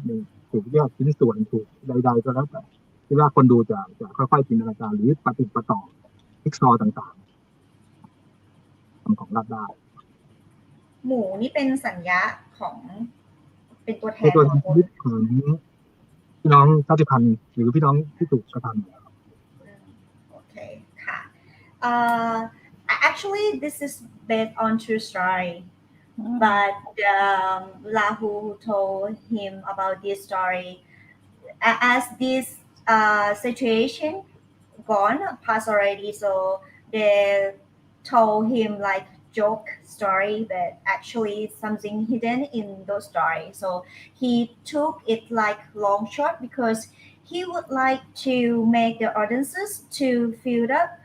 หนึ่งถูกแยกชิ้นส่วนถูกใดๆก็แล้วแต่คิดว่าคนดูจะค่อยๆจินตนาการหรือปฏิบัติต่อทิกซอว์ต่างๆของรับได้หมูนี่เป็นสัญญาของเป็นตัวแทนของชีวิตของพี่น้องชาติพันธุ์หรือพี่น้องที่ถูกกระทำโอเคค่ะ Actually, this is based on true story. But Lahu who told him about this story, as this situation gone past already, so they told him like joke story, but actually something hidden in those stories. So he took it like long shot because he would like to make the audiences to feel up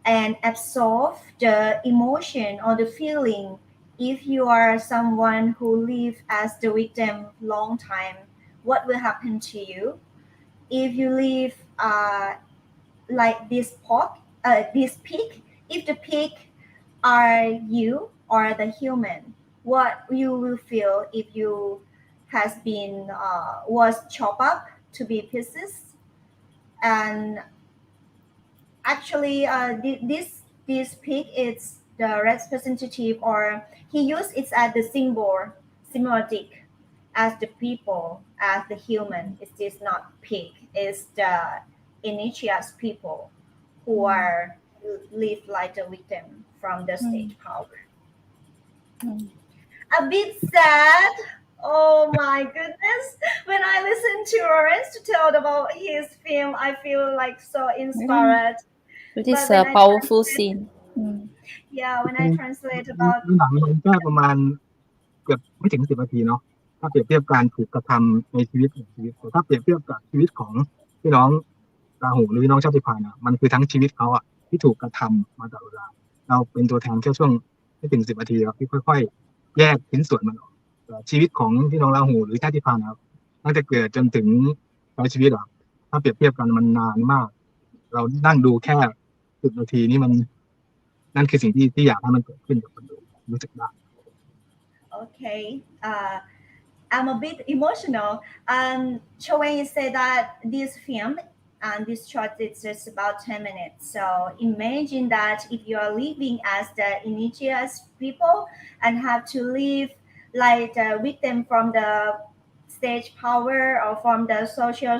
and absorb the emotion or the feeling. If you are someone who live as the victim long time, what will happen to you? If you live like this pig, if the pig are you or the human, what you will feel if you has been was chopped up to be pieces. And actually this pig is the representative, or he used it as the symbol, symbolic, as the people, as the human. It is not pig, it's the indigenous people who are live like a victim from the state power. A bit sad. Oh my goodness. When I listen to Lawrence to tell about his film, I feel like so inspired. It But is when a I powerful translate, scene. yeah, when จริ I ง translate ๆใน about หนังมันแค่ประมาณเกือบไม่ถึง10 นาทีเนาะถ้าเปรียบเทียบการถูกกระทำในชีวิตแต่ถ้าเปรียบเทียบกับชีวิตของพี่น้องราหูหรือพี่น้องชาติพันธุ์มันคือทั้งชีวิตเขาที่ถูกกระทำมาตลอดเวลาเราเป็นตัวแทนแค่ช่วงไม่ถึง10 นาทีครับที่ค่อยๆแยกชิ้นส่วนมันออกแต่ชีวิตของพี่น้องราหูหรือชาติพันธุ์ครับตั้งแต่เกิดจนถึงใช้ชีวิตถ้าเปรียบเทียบกันมันนานมากเรานั่งดูแค่10 นาทีนี่มันนั่นคือสิ่งที่อยากให้มันเกิดขึ้นกับคนดูรู้สึกได้ okay, I'm a bit emotional. Chowen said that this film and this short is just about 10 minutes. So imagine that if you are living as the indigenous people and have to live like the victim from the stage power or from the social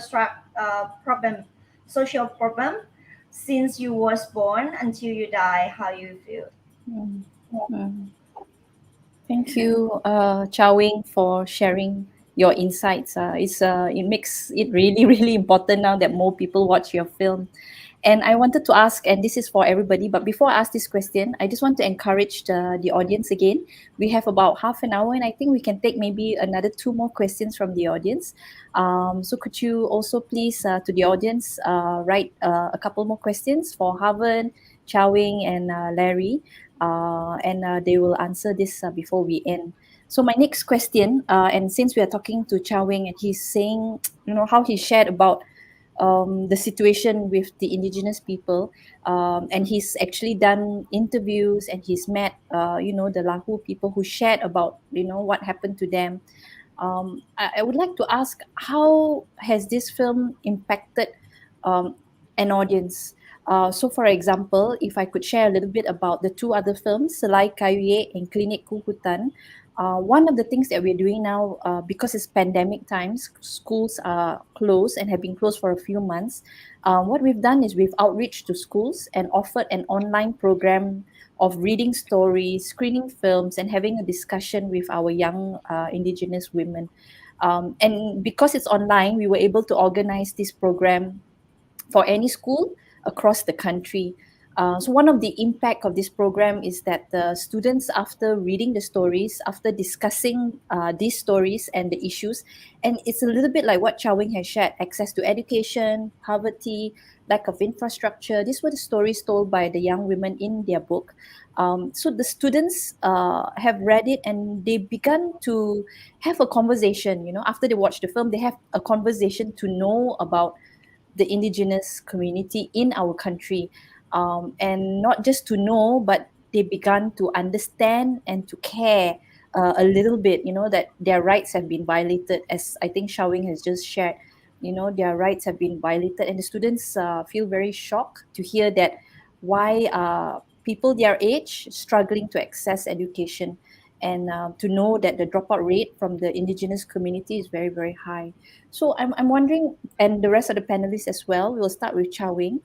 problem since you was born until you die, how you feel. Thank you, Chow Wing, for sharing your insights. It makes it really, really important now that more people watch your film. And I wanted to ask, and this is for everybody, but before I ask this question, I just want to encourage the audience again. We have about half an hour, and I think we can take maybe another 2 more questions from the audience. So could you also please, to the audience, write a couple more questions for Haven, Chow Wing, and Larry, and they will answer this before we end. So my next question, and since we are talking to Chow Wing, and he's saying, how he shared about the situation with the indigenous people, and he's actually done interviews, and he's met the Lahu people who shared about what happened to them. I would like to ask, how has this film impacted an audience? So for example, if I could share a little bit about the 2 other films, Selai Kayuye and Klinik Kuhutan. One of the things that we're doing now, because it's pandemic times, schools are closed and have been closed for a few months. What we've done is we've outreach to schools and offered an online program of reading stories, screening films, and having a discussion with our young Indigenous women. And because it's online, we were able to organize this program for any school across the country. So one of the impact of this program is that the students, after reading the stories, after discussing these stories and the issues, and it's a little bit like what Chow Wing has shared: access to education, poverty, lack of infrastructure. These were the stories told by the young women in their book. So the students have read it, and they began to have a conversation. After they watch the film, they have a conversation to know about the indigenous community in our country, and not just to know, but they began to understand and to care a little bit, that their rights have been violated, as I think Shawing has just shared. Their rights have been violated, and the students feel very shocked to hear that why people their age struggling to access education, and to know that the dropout rate from the indigenous community is very, very high. So I'm wondering, and the rest of the panelists as well, we'll start with Chow Wing.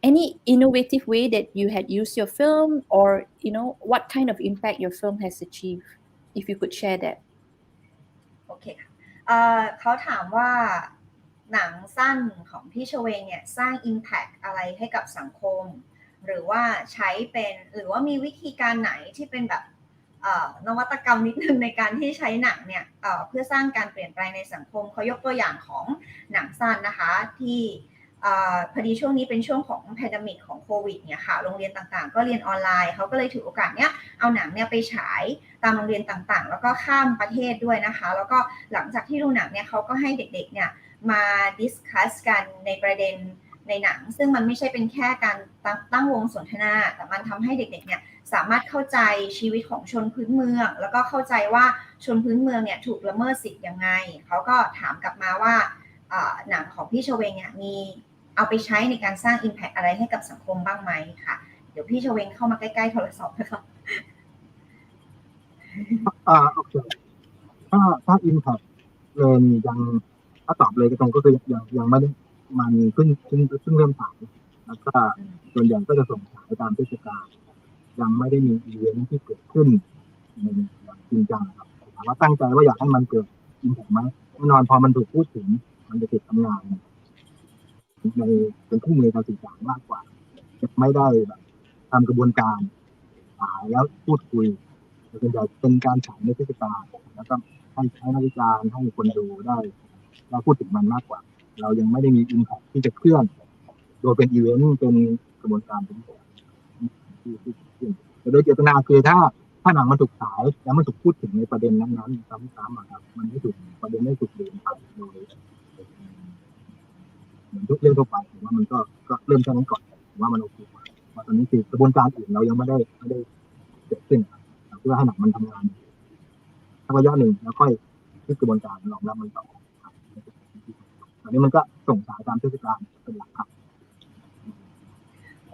any innovative way that you had used your film, or what kind of impact your film has achieved, if you could share that. โอเคค่ะเขาถามว่าหนังสั้นของพี่ชเวงเนี่ยสร้าง Impact อะไรให้กับสังคมหรือว่าใช้เป็นหรือว่ามีวิธีการไหนที่เป็นแบบนวัตกรรมนิดนึงในการที่ใช้หนังเนี่ยเพื่อสร้างการเปลี่ยนแปลงในสังคมเขายกตัวอย่างของหนังสั้นนะคะที่พอดีช่วงนี้เป็นช่วงของแพนดมิกของโควิดเนี่ยค่ะโรงเรียนต่างๆก็เรียนออนไลน์เขาก็เลยถือโอกาสเนี้ยเอาหนังเนี่ยไปฉายตามโรงเรียนต่างๆแล้วก็ข้ามประเทศด้วยนะคะแล้วก็หลังจากที่ดูหนังเนี่ยเขาก็ให้เด็กๆเนี่ยมาดิสคัสกันในประเด็นในหนังซึ่งมันไม่ใช่เป็นแค่การตั้งวงสนทนาแต่มันทำให้เด็กๆเนี่ยสามารถเข้าใจชีวิตของชนพื้นเมืองแล้วก็เข้าใจว่าชนพื้นเมืองเนี่ยถูกละเมิดสิทธิ์ยังไงเขาก็ถามกลับมาว่าหนังของพี่ชเวงเนี่ยมีเอาไปใช้ในการสร้าง Impact อะไรให้กับสังคมบ้างไหมค่ะเดี๋ยวพี่ชเวงเข้ามาใกล้ๆโทรศัพท์นะคะโอเคถ้า impact เลยยังถ้าตอบเลยตรงก็คือยังไม่ได้มันเพิ่งเริ่มฉายแล้วก็ส่วนใหญ่ก็จะส่งฉายตามเทศกาลยังไม่ได้มีอีเวนท์ที่เกิดขึ้นอย่างจริงจังครับถามว่าตั้งใจว่าอยากให้มันเกิด impact ไหมแน่นอนพอมันถูกพูดถึงมันจะเกิดทำงานในเป็นคู่มือการสื่อสารมากกว่าจะไม่ได้แบบทำกระบวนการฉายแล้วพูดคุยส่วนใหญ่เป็นการฉายในเทศกาลแล้วก็ให้ใช้นักวิจารณ์ให้คนดูได้พูดถึงมันมากกว่าเรายังไม่ได้มี impact ที่จะเคลื่อนโดยเป็นอีเวนต์เป็นกระบวนการเป็นแต่โดยเจตนาคือถ้าหนังมันถูกฉายแล้วมันถูกพูดถึงในประเด็นนั้นๆซ้ำๆครับมันไม่ถูกประเด็นไม่ถูกเรียนไปโดยเหมือนทุกเรื่องทั่วไปผมว่ามันก็เริ่มจากนั้นก่อนผมว่ามันโอเคกว่าตอนนี้คือกระบวนการอื่นเรายังไม่ได้เกิดขึ้นเพื่อให้หนังมันทำงานสักระยะหนึ่งแล้วค่อยที่กระบวนการรองรับมันต่อตอนนี้มันก็ส่งสายตามเทศกาลเป็นหลักครับ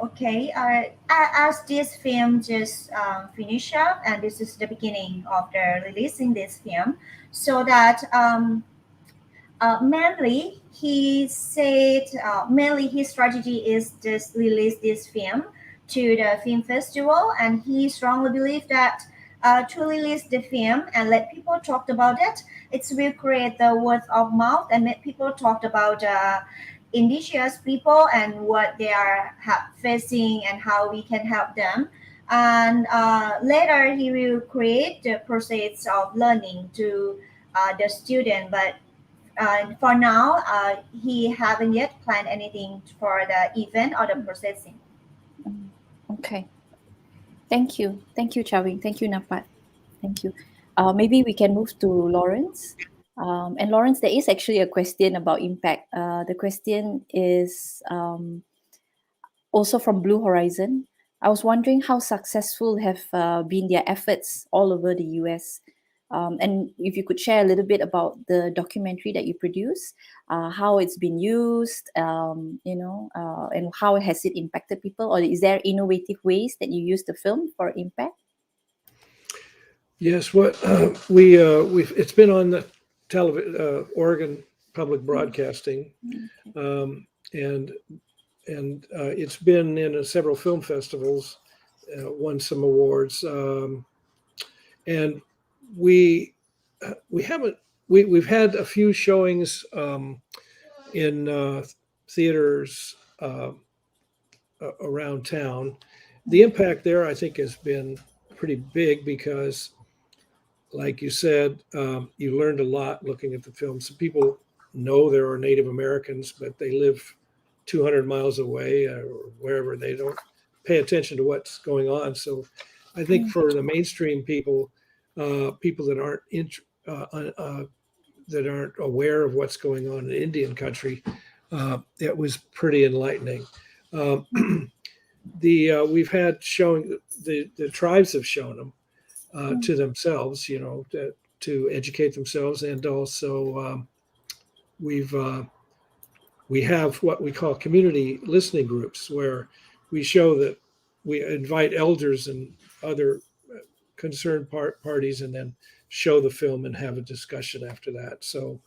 Okay, as this film just finished up, and this is the beginning of the releasing this film, so that mainly he said mainly his strategy is just release this film to the film festival, and he strongly believes that to release the film and let people talk about it, it will create the word of mouth and make people talk about Indigenous people and what they are facing and how we can help them. And later he will create the process of learning to the student. But for now, he haven't yet planned anything for the event or the processing. Okay. Thank you, Chawing. Thank you, Napat. Thank you. Maybe we can move to Lawrence. And Lawrence, there is actually a question about impact. The question is also from Blue Horizon. I was wondering how successful have been their efforts all over the US. And if you could share a little bit about the documentary that you produced, how it's been used, and how has it impacted people, or is there innovative ways that you use the film for impact? Yes, what we've it's been on the Oregon Public Broadcasting, and it's been in several film festivals, won some awards, and we've had a few showings in theaters around town. The impact there, I think, has been pretty big because, like you said, you learned a lot looking at the film. Some people know there are Native Americans, but they live 200 miles away or wherever. They don't pay attention to what's going on. So I think for the mainstream people, people that aren't aware of what's going on in Indian country, it was pretty enlightening. We've had showing the tribes have shown them to themselves, to educate themselves, and also we have what we call community listening groups, where we show that we invite elders and other concerned parties, and then show the film and have a discussion after that. So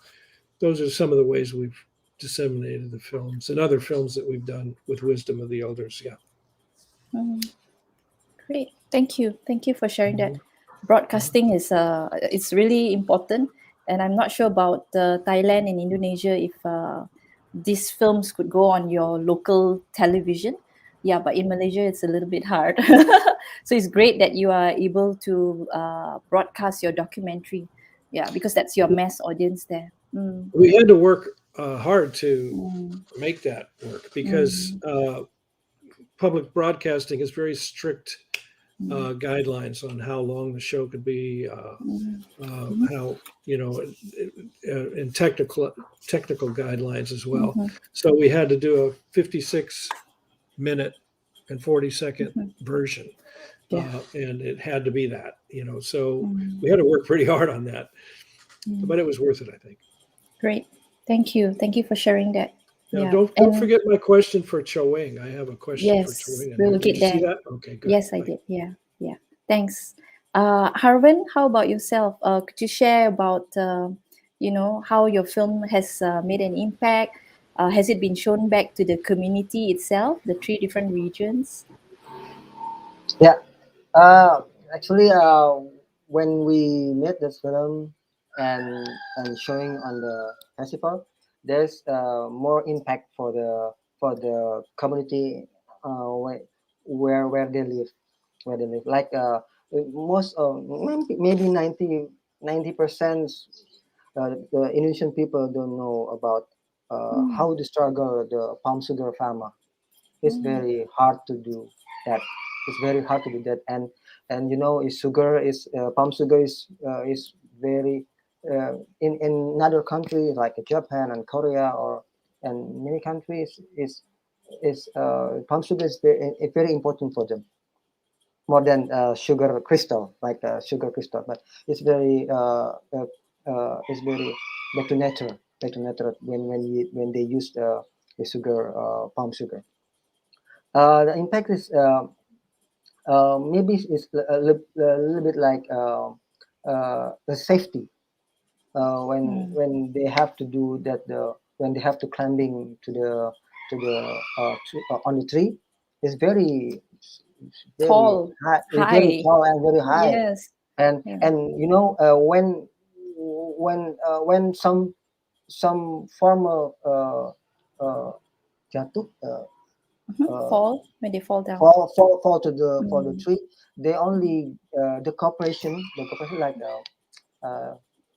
those are some of the ways we've disseminated the films and other films that we've done with Wisdom of the Elders. Yeah. Great. Thank you for sharing that. Broadcasting is it's really important, and I'm not sure about Thailand and Indonesia if these films could go on your local television. Yeah, but in Malaysia it's a little bit hard. So it's great that you are able to broadcast your documentary. Yeah, because that's your mass audience there. We had to work hard to Mm, make that work because public broadcasting has very strict guidelines on how long the show could be, how and technical guidelines as well. So we had to do a 56-minute and 40-second version, yeah. and it had to be that. So we had to work pretty hard on that, but it was worth it, I think. Great. Thank you for sharing that. Now, Yeah. don't forget my question for Choing. I have a question for Yes, Choing. we will Did get you see there. that? Okay, good. Yes, I Bye. did. Yeah. Thanks. Harvin, how about yourself? Could you share about how your film has made an impact? Has it been shown back to the community itself, the 3 different regions? Yeah. Actually, when we made this film and showing on the festival, there's more impact for the community where they live, Like most of maybe 90% the Indonesian people don't know about how to struggle the palm sugar farmer. It's very hard to do that. It's very hard to do that, and sugar is palm sugar is very in other countries like Japan and Korea or and many countries is palm sugar is very important for them, more than sugar crystal, like sugar crystal, but it's very it's very back to nature when they use the sugar palm sugar. The impact is maybe it's a little bit like the safety when they have to do that, when they have to climbing on the tree. It's very Tall, high. It's very high. tall and very high. Yes. And Yeah. when some farmer jatuh, Fall when they fall down. fall to the for the tree, they only the cooperation like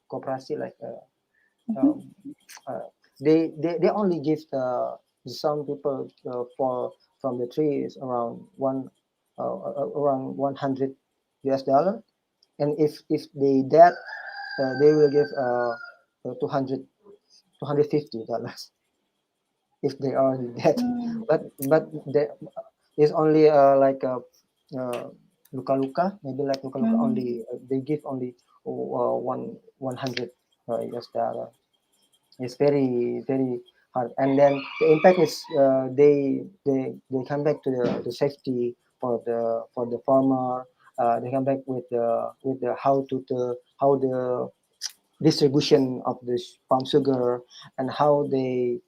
cooperation like um, uh, they only give some people for from the tree is around 100 US dollar, and if they dead, they will give 200 $250 if they are dead. But there is only like luka-luka, maybe like luka-luka only they give only 100 US dollar. It's very hard, and then the impact is they come back to the safety for the farmer. They come back with the how the distribution of this palm sugar, and how they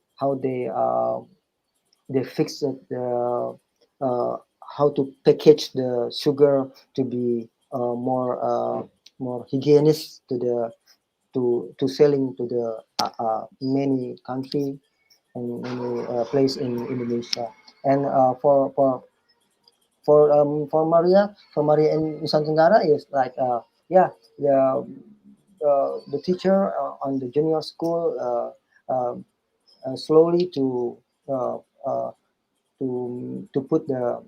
fix it, how to package the sugar to be more hygienic to selling to the many country and many place in Indonesia. And for Maria in Nusantara is like yeah, the teacher on the junior school slowly uh, uh, to put the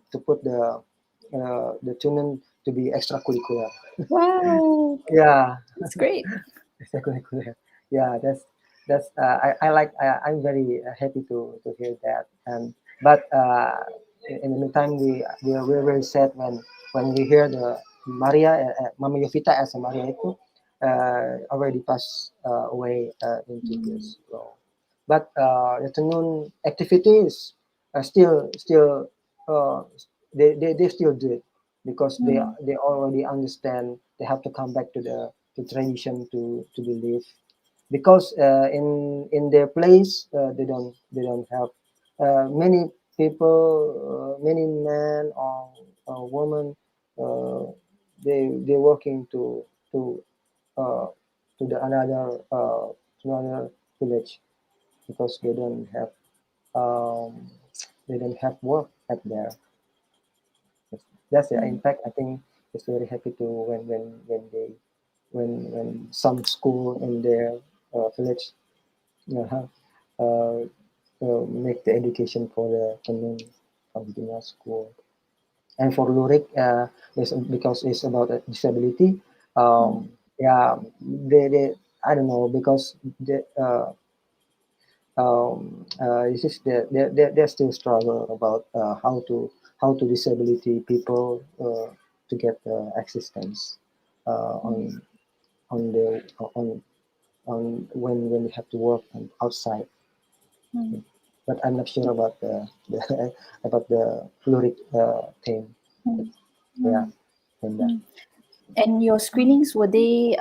student to be extracurricular. Wow, Yeah, that's great. extracurricular. Yeah, I like. I'm very happy to hear that. And but in the meantime, we're very sad when we hear the Maria, Mama Yovita as a Maria itu already passed away in 2 years ago. But the afternoon activities are still uh, they still do it because they already understand they have to come back to the tradition to believe because in their place they don't have many people, many men or women, uh, they're working to uh, to the another village because um, they don't have work at there. That's the impact. I think it's very happy to when some school in their village have make the education for the children from the school. And for Lurik, is because it's about disability. Yeah, they I don't know because this is they still struggle about how to disability people to get existence on the on when we have to work outside. But I'm not sure about the about the Lurik thing. Yeah, and that. And your screenings, were they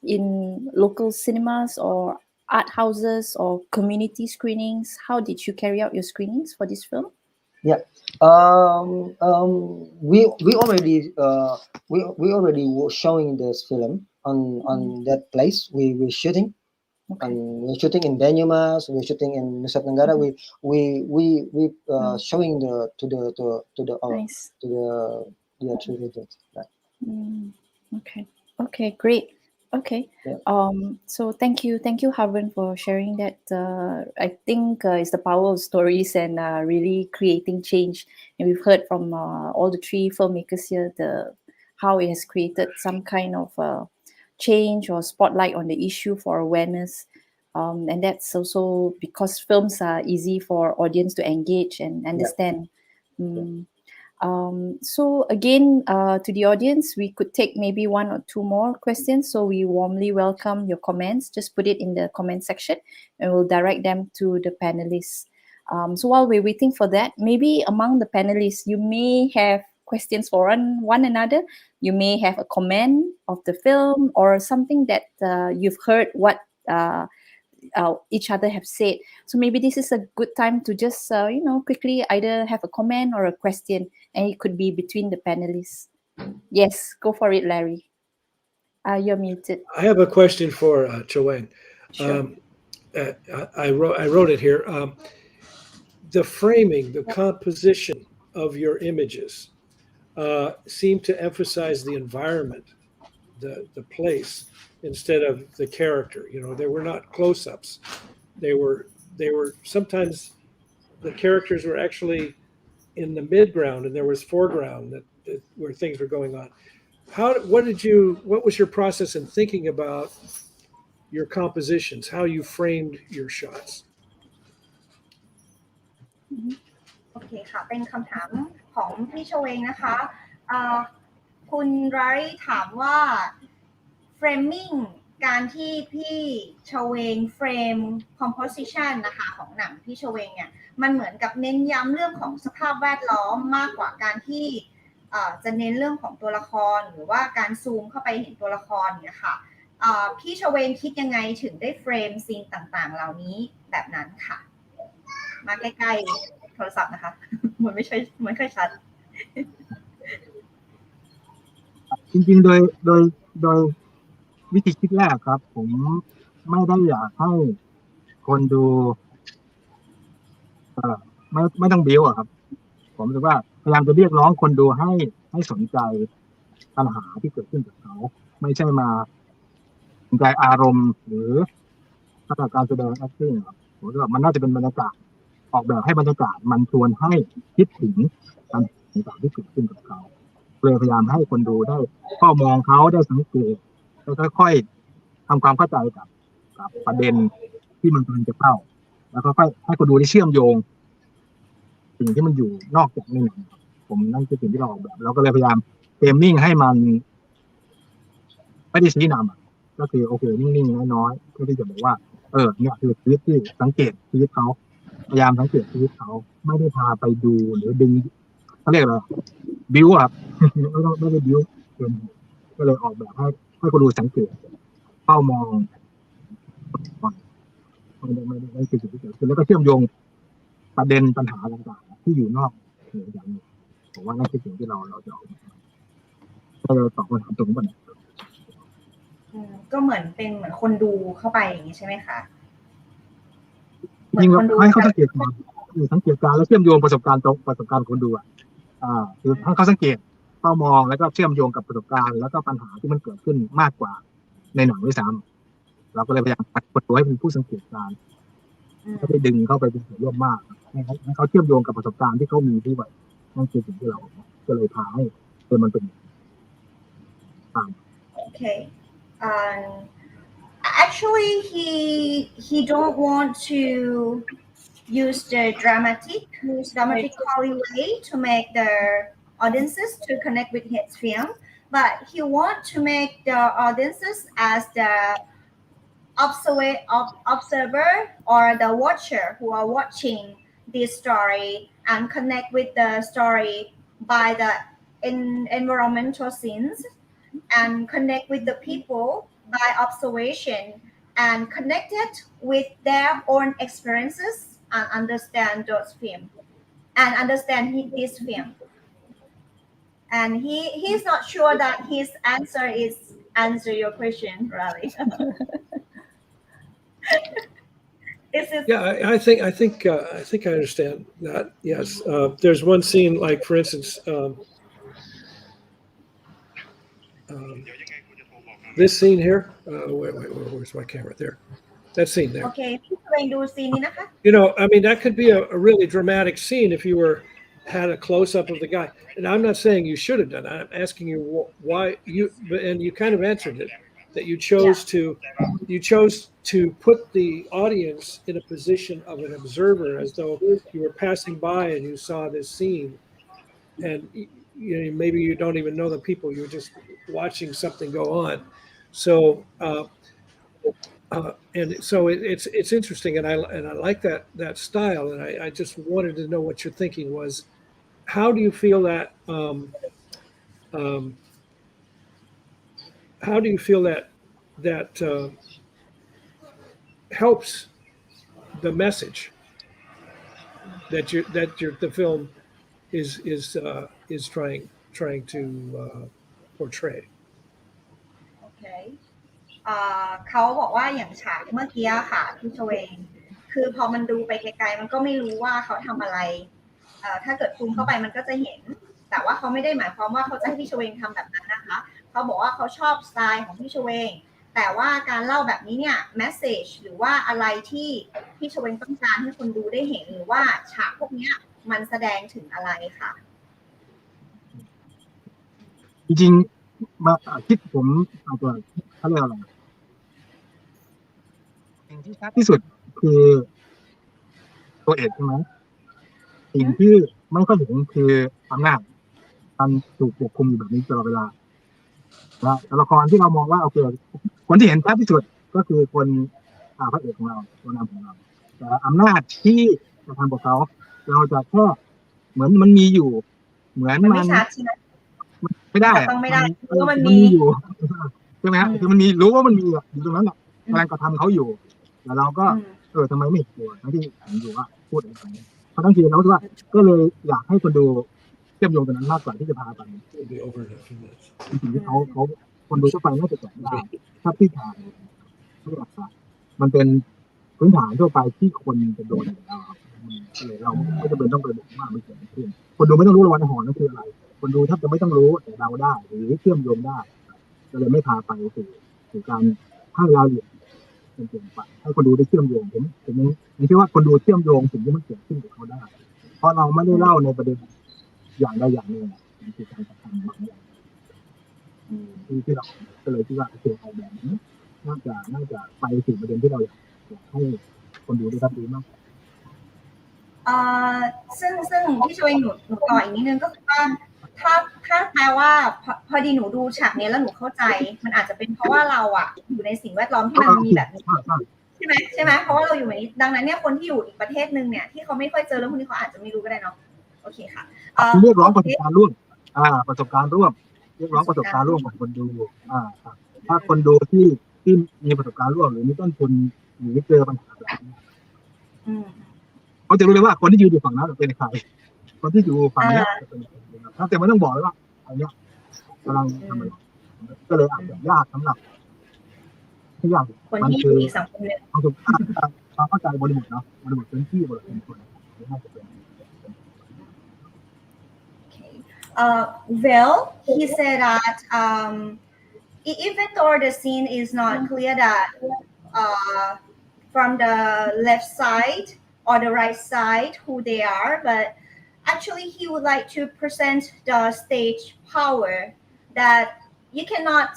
in local cinemas or art houses or community screenings? How did you carry out your screenings for this film? Yeah. We already were showing this film on that place we were shooting. Okay. We're shooting in Banyumas, we're shooting in Nusa Tenggara. We showing Nice. to the three regions. Right. Okay. Okay, great. Okay. Yeah. So thank you, Harvin, for sharing that. I think it's the power of stories and really creating change. And we've heard from all the three filmmakers here how it has created some kind of change or spotlight on the issue for awareness. And that's also because films are easy for audience to engage and understand. So again, to the audience, we could take maybe one or two more questions. So we warmly welcome your comments. Just put it in the comment section and we'll direct them to the panelists. So while we're waiting for that, maybe among the panelists, you may have questions for one another. You may have a comment of the film or something that you've heard what each other have said. So maybe this is a good time to just quickly either have a comment or a question, and it could be between the panelists. Yes, go for it, Larry. You're muted. I have a question for Joanne. Sure. I wrote it here. The framing, the composition of your images seem to emphasize the environment, the place, instead of the character. They were not close-ups. They were sometimes the characters were actually in the midground and there was foreground that where things were going on. What was your process in thinking about your compositions, how you framed your shots? โอเคค่ะเป็นคำถามของพี่โชเวงนะคะคุณไรถามว่า framing การที่พี่โชเวงเฟรม composition นะคะของหนังพี่โชเวงเนี่ยมันเหมือนกับเน้นย้ำเรื่องของสภาพแวดล้อมมากกว่าการที่จะเน้นเรื่องของตัวละครหรือว่าการซูมเข้าไปเห็นตัวละครเนี่ยค่ะพี่โชเวงคิดยังไงถึงได้เฟรมซีนต่างๆเหล่านี้แบบนั้นค่ะมาใกล้ๆโทรศัพท์นะคะมันไม่ค่อยชัดจริงๆโดยวิธีคิดแรกครับผมไม่ได้อยากให้คนดูไม่ต้องบิ้วอะครับผมรู้สึกว่าพยายามจะเรียกร้องคนดูให้สนใจปัญหาที่เกิดขึ้นกับเขาไม่ใช่มาสนใจอารมณ์หรือการแสดง acting ครับผมว่ามันน่าจะเป็นบรรยากาศออกแบบให้บรรยากาศมันชวนให้คิดถึงปัญหาต่างๆที่เกิดขึ้นกับเขาเลยพยายามให้คนดูได้เข้ามองเขาได้สังเกตแล้วค่อยๆทำความเข้าใจกับประเด็นที่มันกำลังจะเข้าแล้วก็ค่อยให้คนดูได้เชื่อมโยงสิ่งที่มันอยู่นอกจากในหนังผมนั่นคือสิ่งที่เราออกแบบเราก็เลยพยายามเฟรมมิ่งให้มันไม่ได้ชี้นำก็คือโอเคนิ่งๆน้อยๆเพื่อที่จะบอกว่าเนี่ยคือชีวิตที่สังเกตชีวิตเขาพยายามสังเกตชีวิตเขาไม่ได้พาไปดูหรือดึงเขาเรียกอะไรบิ้วครับไม่ได้บิ้วก็เลยออกแบบให้คนดูสังเกตเฝ้ามอง ไม่คือสิ่งที่เกิดขึ้นแล้วก็เชื่อมโยงประเด็นปัญหาต่างๆที่อยู่นอกอย่างนี้ผมว่านั่นคือสิ่งที่เราจะถ้าเราตอบคำถามตรงนี้ก่อนก็เหมือนเป็นคนดูเข้าไปอย่างนี้ใช่ไหมคะจริงๆให้เขาสังเกตการแล้วเชื่อมโยงประสบการณ์คนดูคือให้เขาสังเกตเฝ้ามองแล้วก็เชื่อมโยงกับประสบการณ์แล้วก็ปัญหาที่มันเกิดขึ้นมากกว่าในหนังด้วยซ้ำเราก็เลยพยายามปัดตัวให้เป็นผู้สังเกตการไม่ได้ดึงเข้าไปเป็นส่วนร่วมมากให้เขาเชื่อมโยงกับประสบการณ์ที่เขามีที่แบบนั่นคือสิ่งที่เราก็เลยพาให้มันเป็น Okay. Actually, he don't want to use the dramatically way to make the audiences to connect with his film, but he want to make the audiences as the observer or the watcher who are watching this story and connect with the story by the environmental scenes and connect with the people by observation and connect it with their own experiences and understand those film and understand this film. And he's not sure that his answer is answer your question, really. Yeah, I think I understand that. Yes, there's one scene, like for instance, this scene here. Where's my camera? There. That scene there. Okay, พี่ตัวเองดูซีนนี้นะคะ You know, I mean, that could be a really dramatic scene if you had a close up of the guy. And I'm not saying you should have done it. I'm asking you why and you kind of answered it, that you chose to put the audience in a position of an observer, as though you were passing by and you saw this scene, and maybe you don't even know the people, you're just watching something go on. So and so it's interesting, and I like that style, and I just wanted to know what your thinking was. How do you feel that helps the message that the film is trying to portray? Okay. เขาบอกว่าอย่างฉากเมื่อกี้ค่ะพี่ชเวงคือพอมันดูไปไกลๆมันก็ไม่รู้ว่าเขาทำอะไรถ้าเกิดซูมเข้าไปมันก็จะเห็นแต่ว่าเขาไม่ได้หมายความว่าเขาจะให้พี่ชเวงทำแบบนั้นนะคะเขาบอกว่าเขาชอบสไตล์ของพี่ชเวงแต่ว่าการเล่าแบบนี้เนี่ยแมสเสจหรือว่าอะไรที่พี่ชเวงต้องการให้คนดูได้เห็นหรือว่าฉากพวกนี้มันแสดงถึงอะไรค่ะจริงๆมาคิดผมอาจจะเขาเรียกอะไรสิ่งที่ชัดที่สุดคือตัวเอกใช่ไหมสิ่งที่ไม่ค่อยเห็นคืออำนาจการถูกควบคุมอยู่แบบนี้ตลอดเวลาและตัวละครที่เรามองว่าโอเคคนที่เห็นชัดที่สุดก็คือคนพระเอกของเราตัวนำของเราแต่อำนาจที่จะทำกับเขาเราจะแค่เหมือนมันมีอยู่เหมือนมันไม่ได้รู้ว่ามันมีอยู่ใช่ไหมฮะคือมันมีรู้ว่ามันมีอยู่ตรงนั้นแหละกำลังกระทำเขาอยู่แต่เราก็ทำไมไม่กลัวทั้งที่เห็นอยู่ว่าพูดอะไรเพราะทั้งทีเราคิดว่าก็เลยอยากให้คนดูเชื่อมโยงตรงนั้นมากกว่าที่จะพาไปสิ่งที่เขาคนดูทั่วไปน่าจะจับได้ถ้าที่ทางมันเป็นพื้นฐานทั่วไปที่คนจะโดนอยู่แล้วเราไม่จำเป็นต้องไปบอกว่ามันเกิดขึ้นคนดูไม่ต้องรู้วันหอนนั่นคืออะไรคนดูถ้าจะไม่ต้องรู้แต่เราได้หรือเชื่อมโยงได้ก็เลยไม่พาไปสู่การให้รายละเอียดเป็นเปลี่ยนไปให้คนดูได้เชื่อมโยงผมเชื่อว่าคนดูเชื่อมโยงสิ่งที่มันเกิดขึ้นกับเขาได้เพราะเราไม่ได้เล่าในประเด็นอย่างใดอย่างหนึ่งมันคือการกระทำบางอย่างที่เราก็เลยคิดว่าโอเคเอาแบบนี้น่าจะไปสู่ประเด็นที่เราอยากให้คนดูได้รับรู้มากซึ่งที่ช่วยหนูต่ออีกนิดนึงก็คือว่าถ้าแปลว่าพอดีหนูดูฉากนี้แล้วหนูเข้าใจมันอาจจะเป็นเพราะว่าเราอ่ะอยู่ในสิ่งแวดล้อมที่มันมีแบบนี้ใช่ไหมเพราะว่าเราอยู่ในนี้ดังนั้นเนี่ยคนที่อยู่อีกประเทศนึงเนี่ยที่เขาไม่ค่อยเจอเรื่องพวกนี้เขาอาจจะไม่รู้ก็ได้เนาะโอเคค่ะเรียกร้องประสบการณ์ร่วมประสบการณ์ร่วมเรียกร้องประสบการณ์ร่วมของคนดูถ้าคนดูที่มีประสบการณ์ร่วมหรือมีต้นทุน หรือเจอปัญหาแบบนี้ อืม เขาจะรู้เลยว่าคนที่ยืนอยู่ฝั่งนั้นเป็นใครคนที่อยู่ฝั่ง อ่า เนี้ยจะเป็นใครนะครับแต่ไม่ต้องบอกเลยว่าอันเนี้ยกำลังทำอะไรก็เลยอาจจะยากสำหรับทุกอย่าง คน มัน ที่อ คื ยู่ อ อีกสังคมหนึ่ง ความถูกความเข้าใจบริบทเนาะบริบทพื้นที่บริบทชุมชนน่าจะเป็น Okay. Well, he said that even though the scene is not clear that from the left side or the right side who they are, but actually he would like to present the stage power that you cannot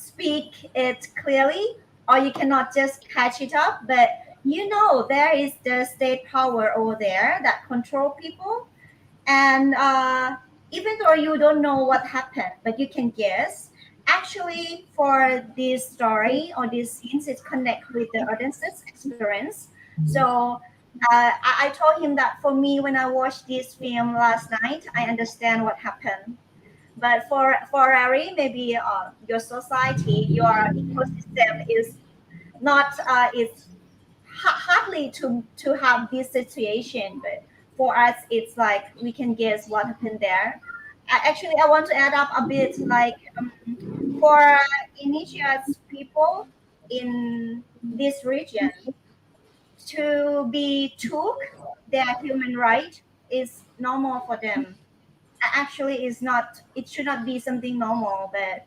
speak it clearly or you cannot just catch it up, but you know there is the state power over there that control people. And even though you don't know what happened, but you can guess, actually for this story or these scenes, it connect with the audience's experience. So I told him that for me, when I watched this film last night, I understand what happened. But for Ari, maybe your society, your ecosystem is not is hardly to have this situation, but for us it's like we can guess what happened there. Actually, I want to add up a bit, like for indigenous people in this region to be took their human right is normal for them. Actually, is not, it should not be something normal, but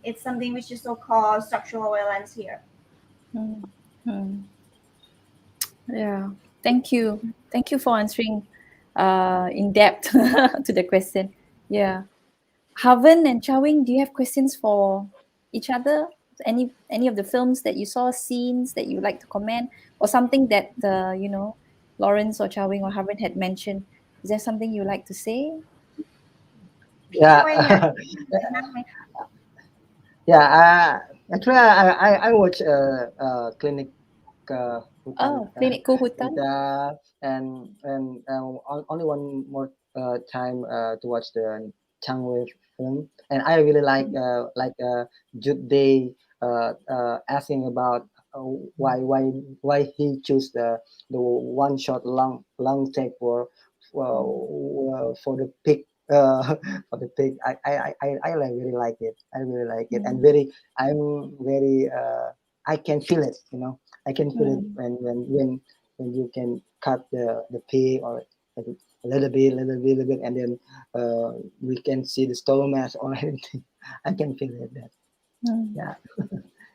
it's something which is so called structural violence here. Yeah, thank you for answering in depth to the question. Yeah, Haven and Chawing, do you have questions for each other? Any of the films that you saw, scenes that you would like to comment, or something that Lawrence or Chawing or Haven had mentioned? Is there something you would like to say? Yeah. Yeah, actually, I watch clinic Hutan, Clinic Kuhutan. and only one more time to watch the Changwei film, and I really like Jude Day asking about why he choose the one shot long take for the pig. For the pig, I really like it. I really like it, and I'm very I can feel it. I can feel it when you can cut the pig or a little bit, and then we can see the stomach or anything. I can feel it. That yeah.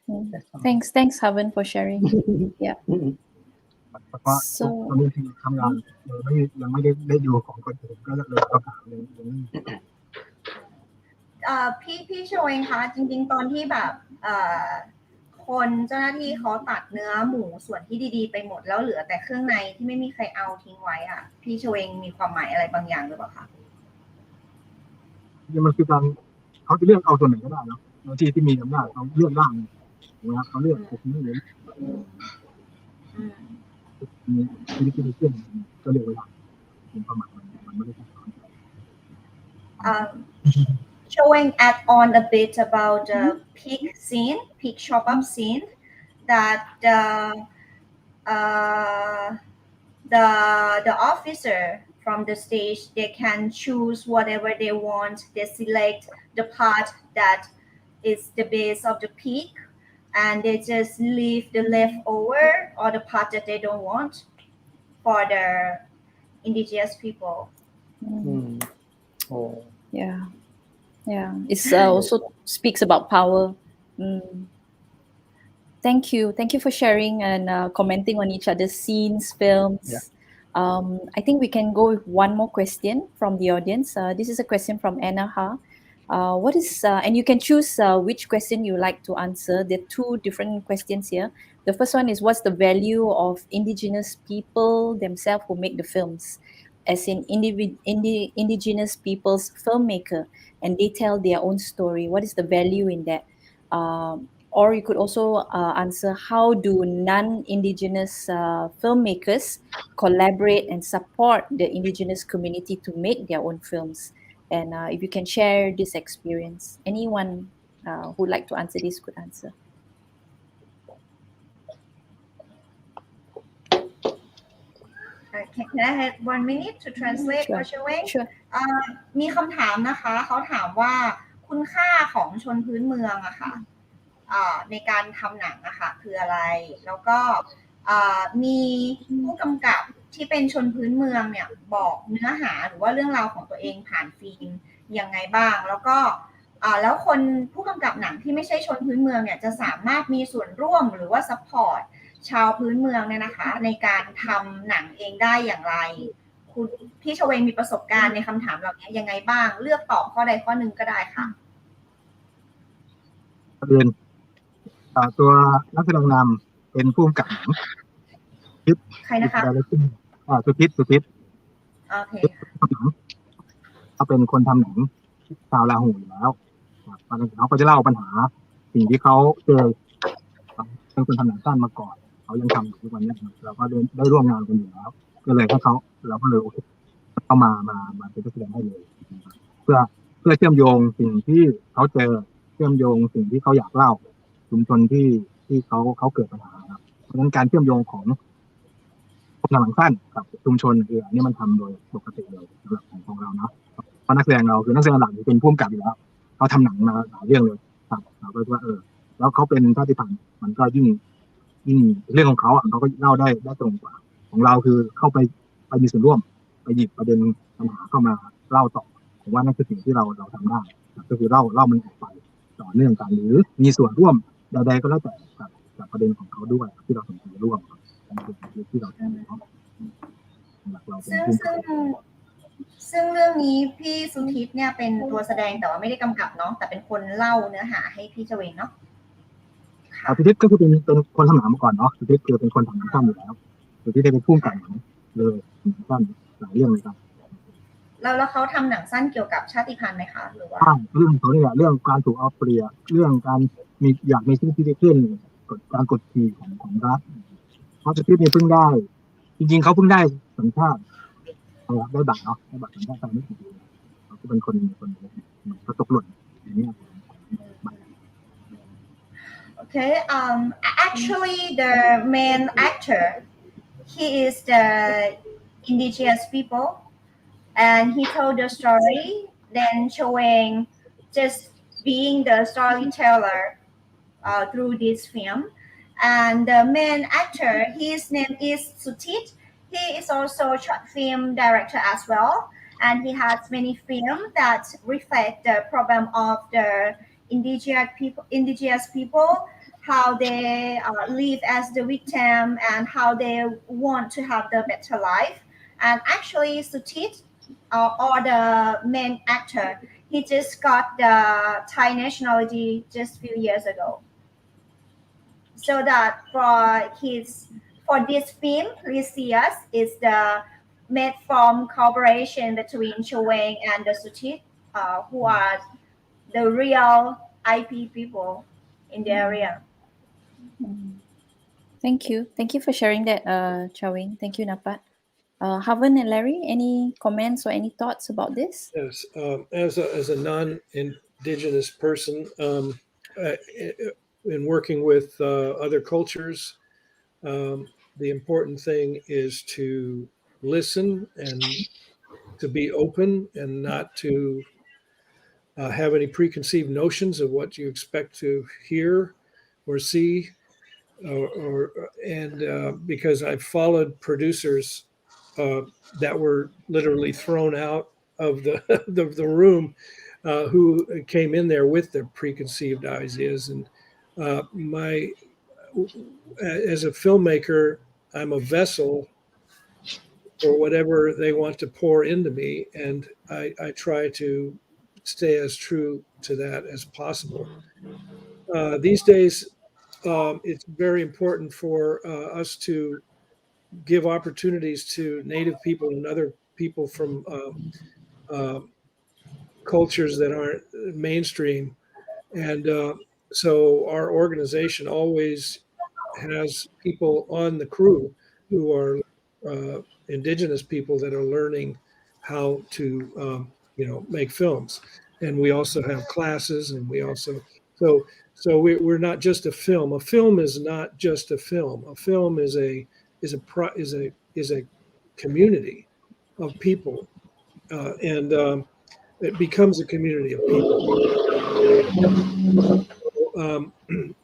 That's all. Thanks, Haven, for sharing. Yeah. เฉพาะตอนนี้ที่ทำงานยังไม่ได้ดูของคนอื่นก็เลยประกาศเลยยังไม่ พี่โชว์เองคะจริงๆตอนที่แบบคนเจ้าหน้าที่เขาตัดเนื้อหมูส่วนที่ดีๆไปหมดแล้วเหลือแต่เครื่องในที่ไม่มีใครเอาทิ้งไว้อ่ะพี่โชว์เองมีความหมายอะไรบางอย่างหรือเปล่าคะมันคือการเขาจะเลือกเอาส่วนไหนก็ได้เนาะที่มีอำนาจเขาเลือกร่างนะครับเขาเลือกคนนี้หรือมีที่เชื่อก็เลือกไว้เป็นความหมายมันไม่ได้แค่ showing add on a bit about the pig scene, pig shop up scene, that the officer from the stage, they can choose whatever they want. They select the part that is the base of the pig, and they just leave the leftover or the part that they don't want for the indigenous people. Oh. Yeah. It's also speaks about power. Thank you for sharing and commenting on each other's scenes, films. Yeah. I think we can go with one more question from the audience. This is a question from Anna Ha. What is and you can choose which question you like to answer. There are two different questions here. The first one is, what's the value of indigenous people themselves who make the films, as in indigenous people's filmmaker, and they tell their own story? What is the value in that? Or you could also answer, how do non-indigenous filmmakers collaborate and support the indigenous community to make their own films? And if you can share this experience, anyone who'd like to answer this could answer. Can I have 1 minute to translate for Cheweng? Sure. มีคำถามนะคะเขาถามว่าคุณค่าของชนพื้นเมืองอะค่ะในการทำหนังอะค่ะคืออะไรแล้วก็มีผู้กำกับที่เป็นชนพื้นเมืองเนี่ยบอกเนื้อหาหรือว่าเรื่องราวของตัวเองผ่านฟิล์มยังไงบ้างแล้วก็แล้วคนผู้กำกับหนังที่ไม่ใช่ชนพื้นเมืองเนี่ยจะสามารถมีส่วนร่วมหรือว่าซัพพอร์ตชาวพื้นเมืองเนี่ยนะคะในการทำหนังเองได้อย่างไรคุณพี่ชเวงมีประสบการณ์ในคำถามเหล่านี้ยังไงบ้างเลือกตอบข้อใดข้อหนึ่งก็ได้ค่ะประเด็นตัวนักแสดงนำเป็นผู้กำกับหนังใครนะคะสุพิษโอเคหนังเขาเป็นคนทำหนังชาวลาหูอยู่แล้วเขาก็จะเล่าปัญหาสิ่งที่เขาเจอเป็นคนทำหนังสั้นมาก่อนเขายังทำอยู่ทุกวันนี้เราก็ได้ร่วมงานกันอยู่แล้วก็เลยให้เขาเราก็เลยโอเคเข้ามาเป็นนักแสดงให้เลยเพื่อเชื่อมโยงสิ่งที่เขาเจอเชื่อมโยงสิ่งที่เขาอยากเล่าชุมชนที่เขาเกิดปัญหาครับเพราะฉะนั้นการเชื่อมโยงของคนทำหนังสั้นกับชุมชนอันนี้มันทำโดยปกติเลยสำหรับของเราเนาะเพราะนักแสดงเราคือนักแสดงหลักเป็นผู้กำกับอยู่แล้วเขาทำหนังมาหลายเรื่องเลยครับเราก็ว่าแล้วเขาเป็นชาติพันธุ์มันก็ยิ่งเรื่องของเขาเขาก็เล่าได้ตรงกว่าของเราคือเข้าไปมีส่วนร่วมไปหยิบประเด็นปัญหาเข้ามาเล่าต่อผมว่านั่นคือสิ่งที่เราทำได้ก็คือเล่ามันออกไปต่อเนื่องกันหรือมีส่วนร่วมใดๆก็แล้วแต่กับประเด็นของเขาด้วยที่เราสนใจร่วมที่เราทำเนาะซึ่งเรื่องนี้พี่สุทิพย์เนี่ยเป็นตัวแสดงแต่ว่าไม่ได้กำกับเนาะแต่เป็นคนเล่าเนื้อหาให้พี่เจเวงเนาะสุทิพย์ก็คือเป็นคนทำหนังมาก่อนเนาะสุทิพย์คือเป็นคนทำหนังสั้นอยู่แล้วสุทิพย์ได้เป็นผู้กำกับเลยสั้นหลายเรื่องเลยครับแล้วเขาทำหนังสั้นเกี่ยวกับชาติพันธุ์ไหมคะหรือว่าเรื่องเขาเนี่ยเรื่องการถูกเอาเปรียบเรื่องการอยากมีชีวิตที่ดีขึ้นการกดขี่ของรัฐเพราะสุทิพย์เนี่ยเพิ่งได้จริงๆเขาเพิ่งได้สัญชาติได้บัตรเนาะได้บัตรสัญชาติไทยไม่กี่ปีเขาก็เป็นคนเขาตกหล่นอย่างนี้Okay, actually the main actor, he is the indigenous people and he told the story, then showing just being the storyteller through this film. And the main actor, his name is Sutit. He is also a short film director as well. And he has many films that reflect the problem of the indigenous people, how they live as the victim and how they want to have the better life. And actually, Sutit, or the main actor, he just got the Thai nationality just a few years ago. So that for this film, Lysias is the made from cooperation between Choweng and the Sutit, who are the real IP people in the area. Thank you for sharing that, Chawing. Thank you, Napat. Havan and Larry, any comments or any thoughts about this? Yes, as a non-Indigenous person, in working with other cultures, the important thing is to listen and to be open and not to have any preconceived notions of what you expect to hear or see, because I've followed producers that were literally thrown out of the room, who came in there with their preconceived ideas. And as a filmmaker, I'm a vessel for whatever they want to pour into me, and I try to stay as true to that as possible. These days, it's very important for us to give opportunities to Native people and other people from cultures that aren't mainstream. And so our organization always has people on the crew who are Indigenous people that are learning how to, make films. And we also have classes, and we also so we're not just a film. A film is not just a film. A film is a community of people, and it becomes a community of people.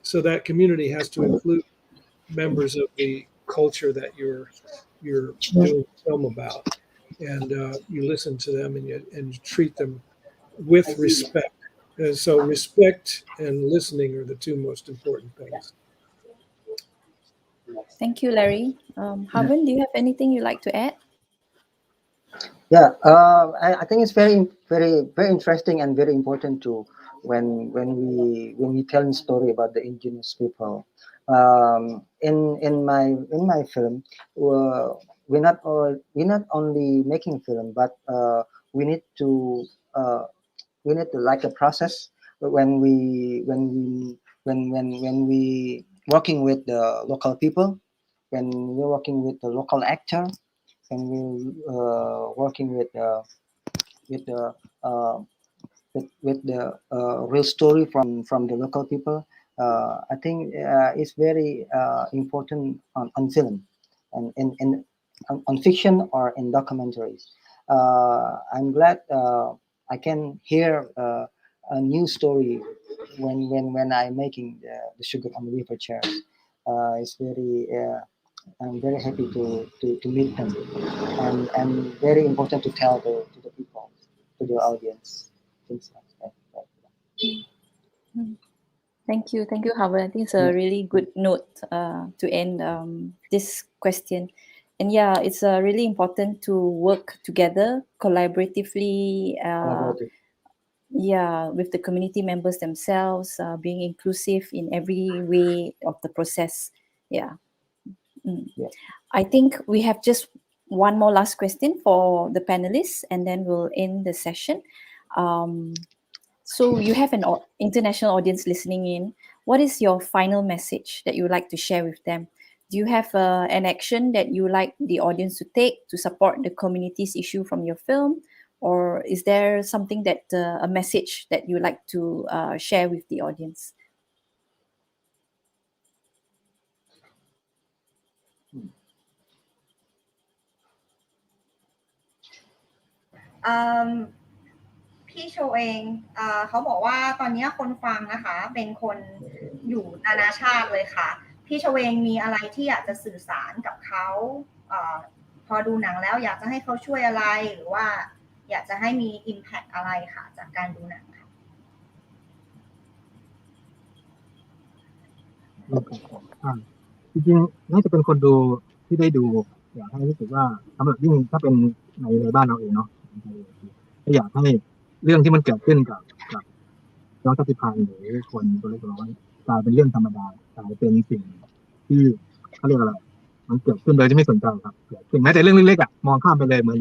So that community has to include members of the culture that you're doing film about, and you listen to them and you treat them with respect. And so respect and listening are the two most important things. Thank you, Larry. Haven, do you have anything you'd like to add? Yeah, I think it's very interesting and very important to when we tell a story about the indigenous people. In my film, we're not only making film, but we need to uh, like a process when we working with the local people, when we're working with the local actor, when we working with the uh, with the real story from the local people. I think it's very important on film and on fiction or in documentaries. I'm glad I can hear a new story when I'm making the Sugar on the River chairs. It's very I'm very happy to meet them, and very important to tell to the people, to the audience, things like that. Thank you, Haven. I think it's a really good note to end this question. And yeah, it's really important to work together collaboratively. Collaborative. Yeah, with the community members themselves, being inclusive in every way of the process. Yeah. Yeah. I think we have just one more last question for the panelists, and then we'll end the session. So you have an international audience listening in. What is your final message that you would like to share with them? Do you have an action that you like the audience to take to support the community's issue from your film? Or is there something that a message that you like to share with the audience?พี่โชเองเขาบอกว่าตอนนี้คนฟังนะคะเป็นคนอยู่นานาชาติเลยค่ะพี่โชเองมีอะไรที่อยากจะสื่อสารกับเขาพอดูหนังแล้วอยากจะให้เขาช่วยอะไรหรือว่าอยากจะให้มี impact อะไรค่ะจากการดูหนังค่ะจริงๆน่าจะเป็นคนดูที่ได้ดูอยากให้รู้สึกว่าสำหรับยิ่งถ้าเป็นในบ้านเราเองเนาะก็อยากให้เรื่องที่มันเกิดขึ้นกับน้องชาติพันธุ์หรือคนตัวเล็กน้อยกลายเป็นเรื่องธรรมดากลายเป็นสิ่งที่เขาเรียกอะไรมันเกิดขึ้นโดยที่ไม่สนใจครับเกิดขึ้นแม้แต่เรื่องเล็กๆมองข้ามไปเลยเหมือน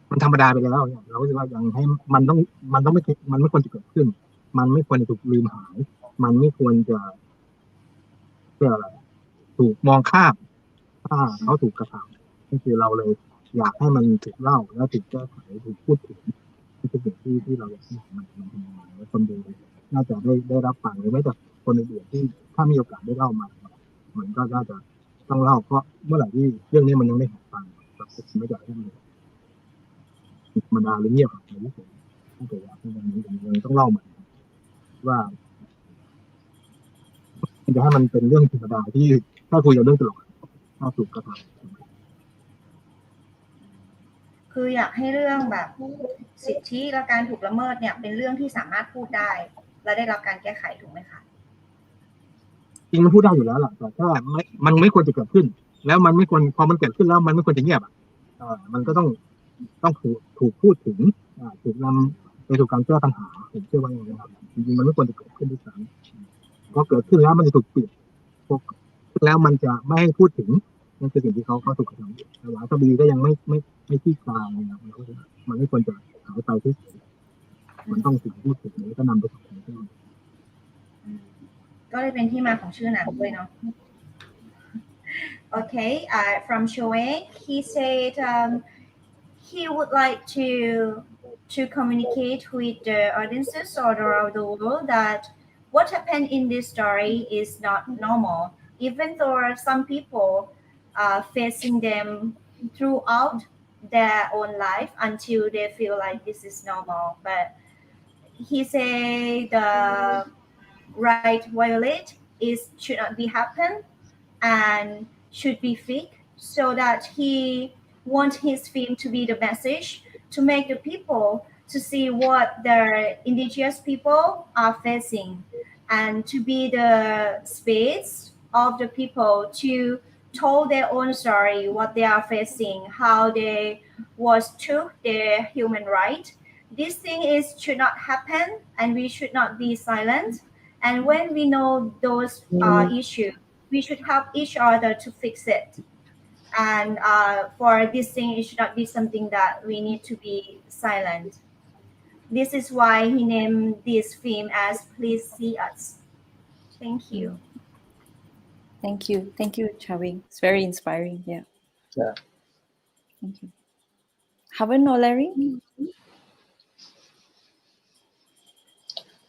มันธรรมดาไปแล้วเนี่ยเราคิดว่ายังให้มันไม่ควรจะเกิดขึ้นมันไม่ควรจะถูกลืมหายมันไม่ควรจะเพื่ออะไรถูกมองข้ามถ้าเขาถูกกระทำนี่คือเราเลยอยากให้มันถูกเล่าและถูกแก้ไขถูกพูดถึงนี่คือสิ่งที่เราอยากให้มันทำงานและคนดูน่าจะได้รับฟังหรือไม่แต่คนอื่นๆที่ถ้ามีโอกาสได้เล่ามามันก็น่าจะต้องเล่าเพราะเมื่อไหร่ที่เรื่องนี้มันยังไม่ถูกฟังแบบไม่อยากให้มันธรรมดาหรือเงียบในที่สุดถ้าเกิดอยากให้มันต้องเล่ามันว่าจะให้มันเป็นเรื่องธรรมดาที่ถ้าคุยกับเรื่องตลกถ้าถูกกระทำคืออยากให้เรื่องแบบสิทธิและการถูกละเมิดเนี่ยเป็นเรื่องที่สามารถพูดได้และได้รับการแก้ไขถูกไหมคะจริงมันพูดได้อยู่แล้วแหละแต่ถ้ามันไม่ควรจะเกิดขึ้นแล้วมันไม่ควรพอมันเกิดขึ้นแล้วมันไม่ควรจะเงียบมันก็ต้องถูกพูดถึงถูกนำไปสู่การแก้ปัญหาผมเชื่อว่าอย่างนี้ครับจริงๆมันไม่ควรจะเกิดขึ้นด้วยซ้ำพอเกิดขึ้นแล้วมันจะถูกปิดแล้วมันจะไม่ให้พูดถึงนั่นคือสิ่งที่เขาถูกกระทำแต่ว่าคดีก็ยังไม่ที่กลางนะครับมันไม่ควรจะหายไปที่มันต้องถูกพูดถึงแล้วก็นำไปสู่การแก้ก็เลยเป็นที่มาของชื่อหนังด้วยเนาะ Okay, from Shoei, he said he would like to communicate with the audiences all around the world that what happened in this story is not normal, even though some people facing them throughout their own life until they feel like this is normal. But he say the right violate is should not be happen and should be fixed, so that he wants his film to be the message to make the people to see what the indigenous people are facing, and to be the space of the people to tell their own story, what they are facing, how they was took their human right. This thing is should not happen, and we should not be silent. And when we know those issues, we should help each other to fix it. And for this thing, it should not be something that we need to be silent. This is why he named this film as Please See Us. Thank you. Thank you. Thank you, Chawing. It's very inspiring. Yeah. Yeah. Thank you. Haven't or Larry?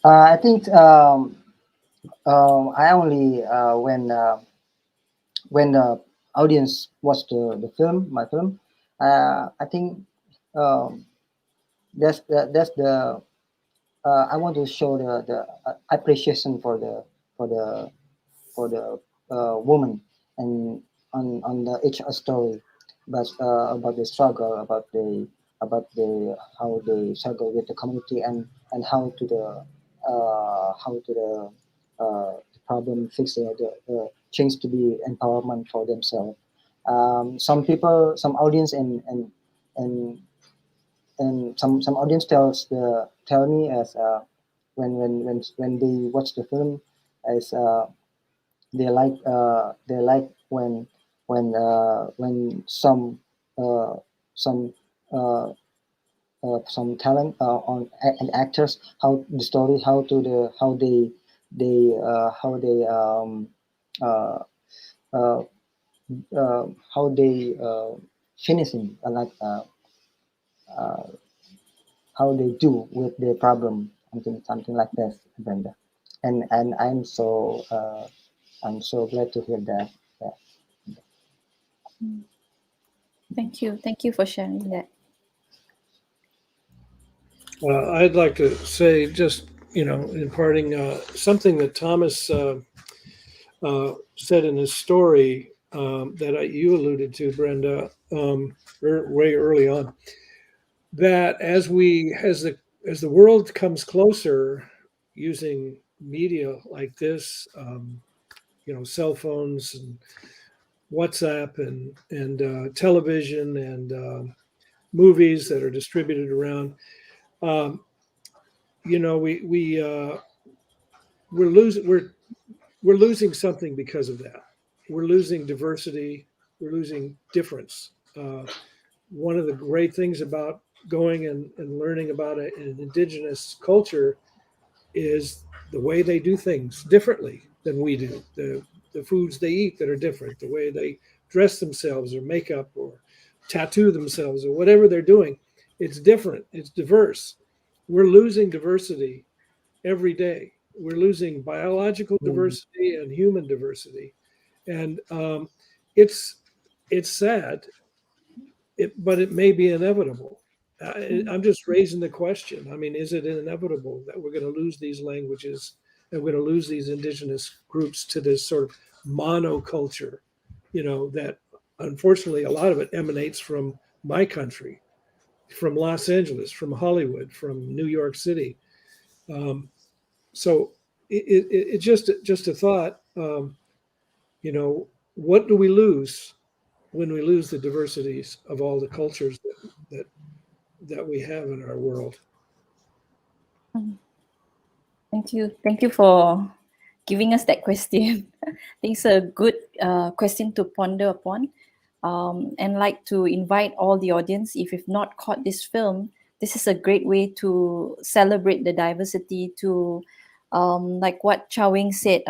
I think I only when the audience watched the film, my film, I think um, that's the I want to show the appreciation for the for the woman, and on the each story, but about the struggle, about the how they struggle with the community, and how to the problem fix the change to be empowerment for themselves. Some people, some audience, and some audience tell me as when they watch the film, as they like when uh, some uh, some talent on and actors, how the story, how to the how they uh, uh, how they finishing like uh, how they do with their problem, something like that, Brenda. And I'm so glad to hear that. Yeah. Thank you. Thank you for sharing that. I'd like to say, just imparting something that Thomas said in his story, that you alluded to, Brenda, way early on. That as the world comes closer, using media like this, cell phones and WhatsApp and television and movies that are distributed around. Um, we're losing we're losing something because of that. We're losing diversity. We're losing difference. One of the great things about going and learning about an indigenous culture is the way they do things differently than we do. The foods they eat that are different, the way they dress themselves or makeup or tattoo themselves or whatever they're doing, it's different. It's diverse. We're losing diversity every day. We're losing biological diversity and human diversity, and it's sad. But it may be inevitable. I'm just raising the question. I mean, is it inevitable that we're going to lose these languages and we're going to lose these indigenous groups to this sort of monoculture? That unfortunately a lot of it emanates from my country, from Los Angeles, from Hollywood, from New York City. So it just a thought. What do we lose when we lose the diversities of all the cultures that we have in our world? Thank you. Thank you for giving us that question. I think it's a good question to ponder upon. And like to invite all the audience, if you've not caught this film, this is a great way to celebrate the diversity, to like what Chawing said,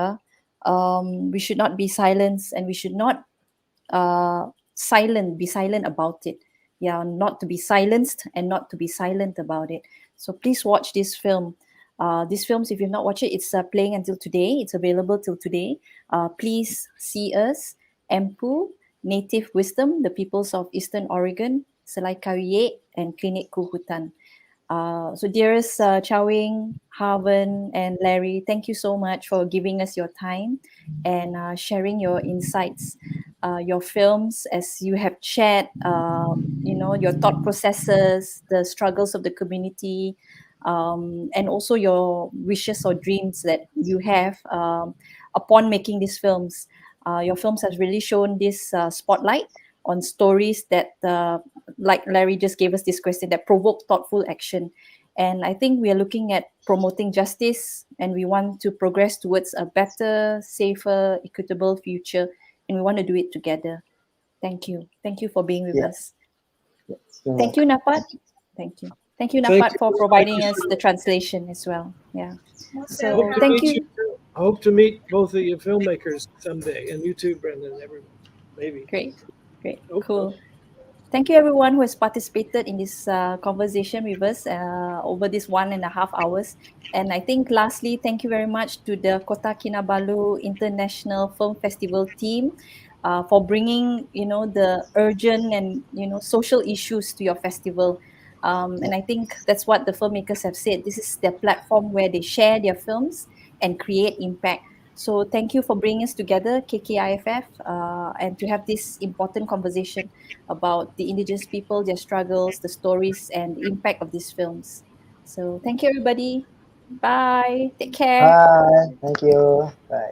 we should not be silenced, and we should not be silent about it. Yeah, not to be silenced and not to be silent about it. So please watch this film. These films, if you've not watched it, it's playing until today. It's available till today. Please see us, Empu, Native Wisdom, the Peoples of Eastern Oregon, Selai Kawiye, and Klinik Kuhutan. So dearest Chow Wing, Harvan, and Larry, thank you so much for giving us your time and sharing your insights, your films, as you have shared, your thought processes, the struggles of the community, and also your wishes or dreams that you have upon making these films. Your films has really shown this spotlight on stories that, like Larry just gave us this question, that provoke thoughtful action. And I think we are looking at promoting justice, and we want to progress towards a better, safer, equitable future. And we want to do it together. Thank you. Thank you for being with Yeah. us. Yes, you're Thank you, welcome. Napat. Thank you. Thank you, Thank Napat, for you. providing us the translation as well. Yeah. So Hope to thank meet you. I hope to meet both of you filmmakers someday, and you too, Brendan, everyone. Maybe. Great. Great. Hope so. Cool. Thank you, everyone who has participated in this conversation with us over this 1.5 hours. And I think, lastly, thank you very much to the Kota Kinabalu International Film Festival team for bringing, the urgent and social issues to your festival. And I think that's what the filmmakers have said. This is their platform where they share their films and create impact. So thank you for bringing us together, KKIFF, and to have this important conversation about the indigenous people, their struggles, the stories, and the impact of these films. So thank you, everybody. Bye. Take care. Bye. Thank you. Bye.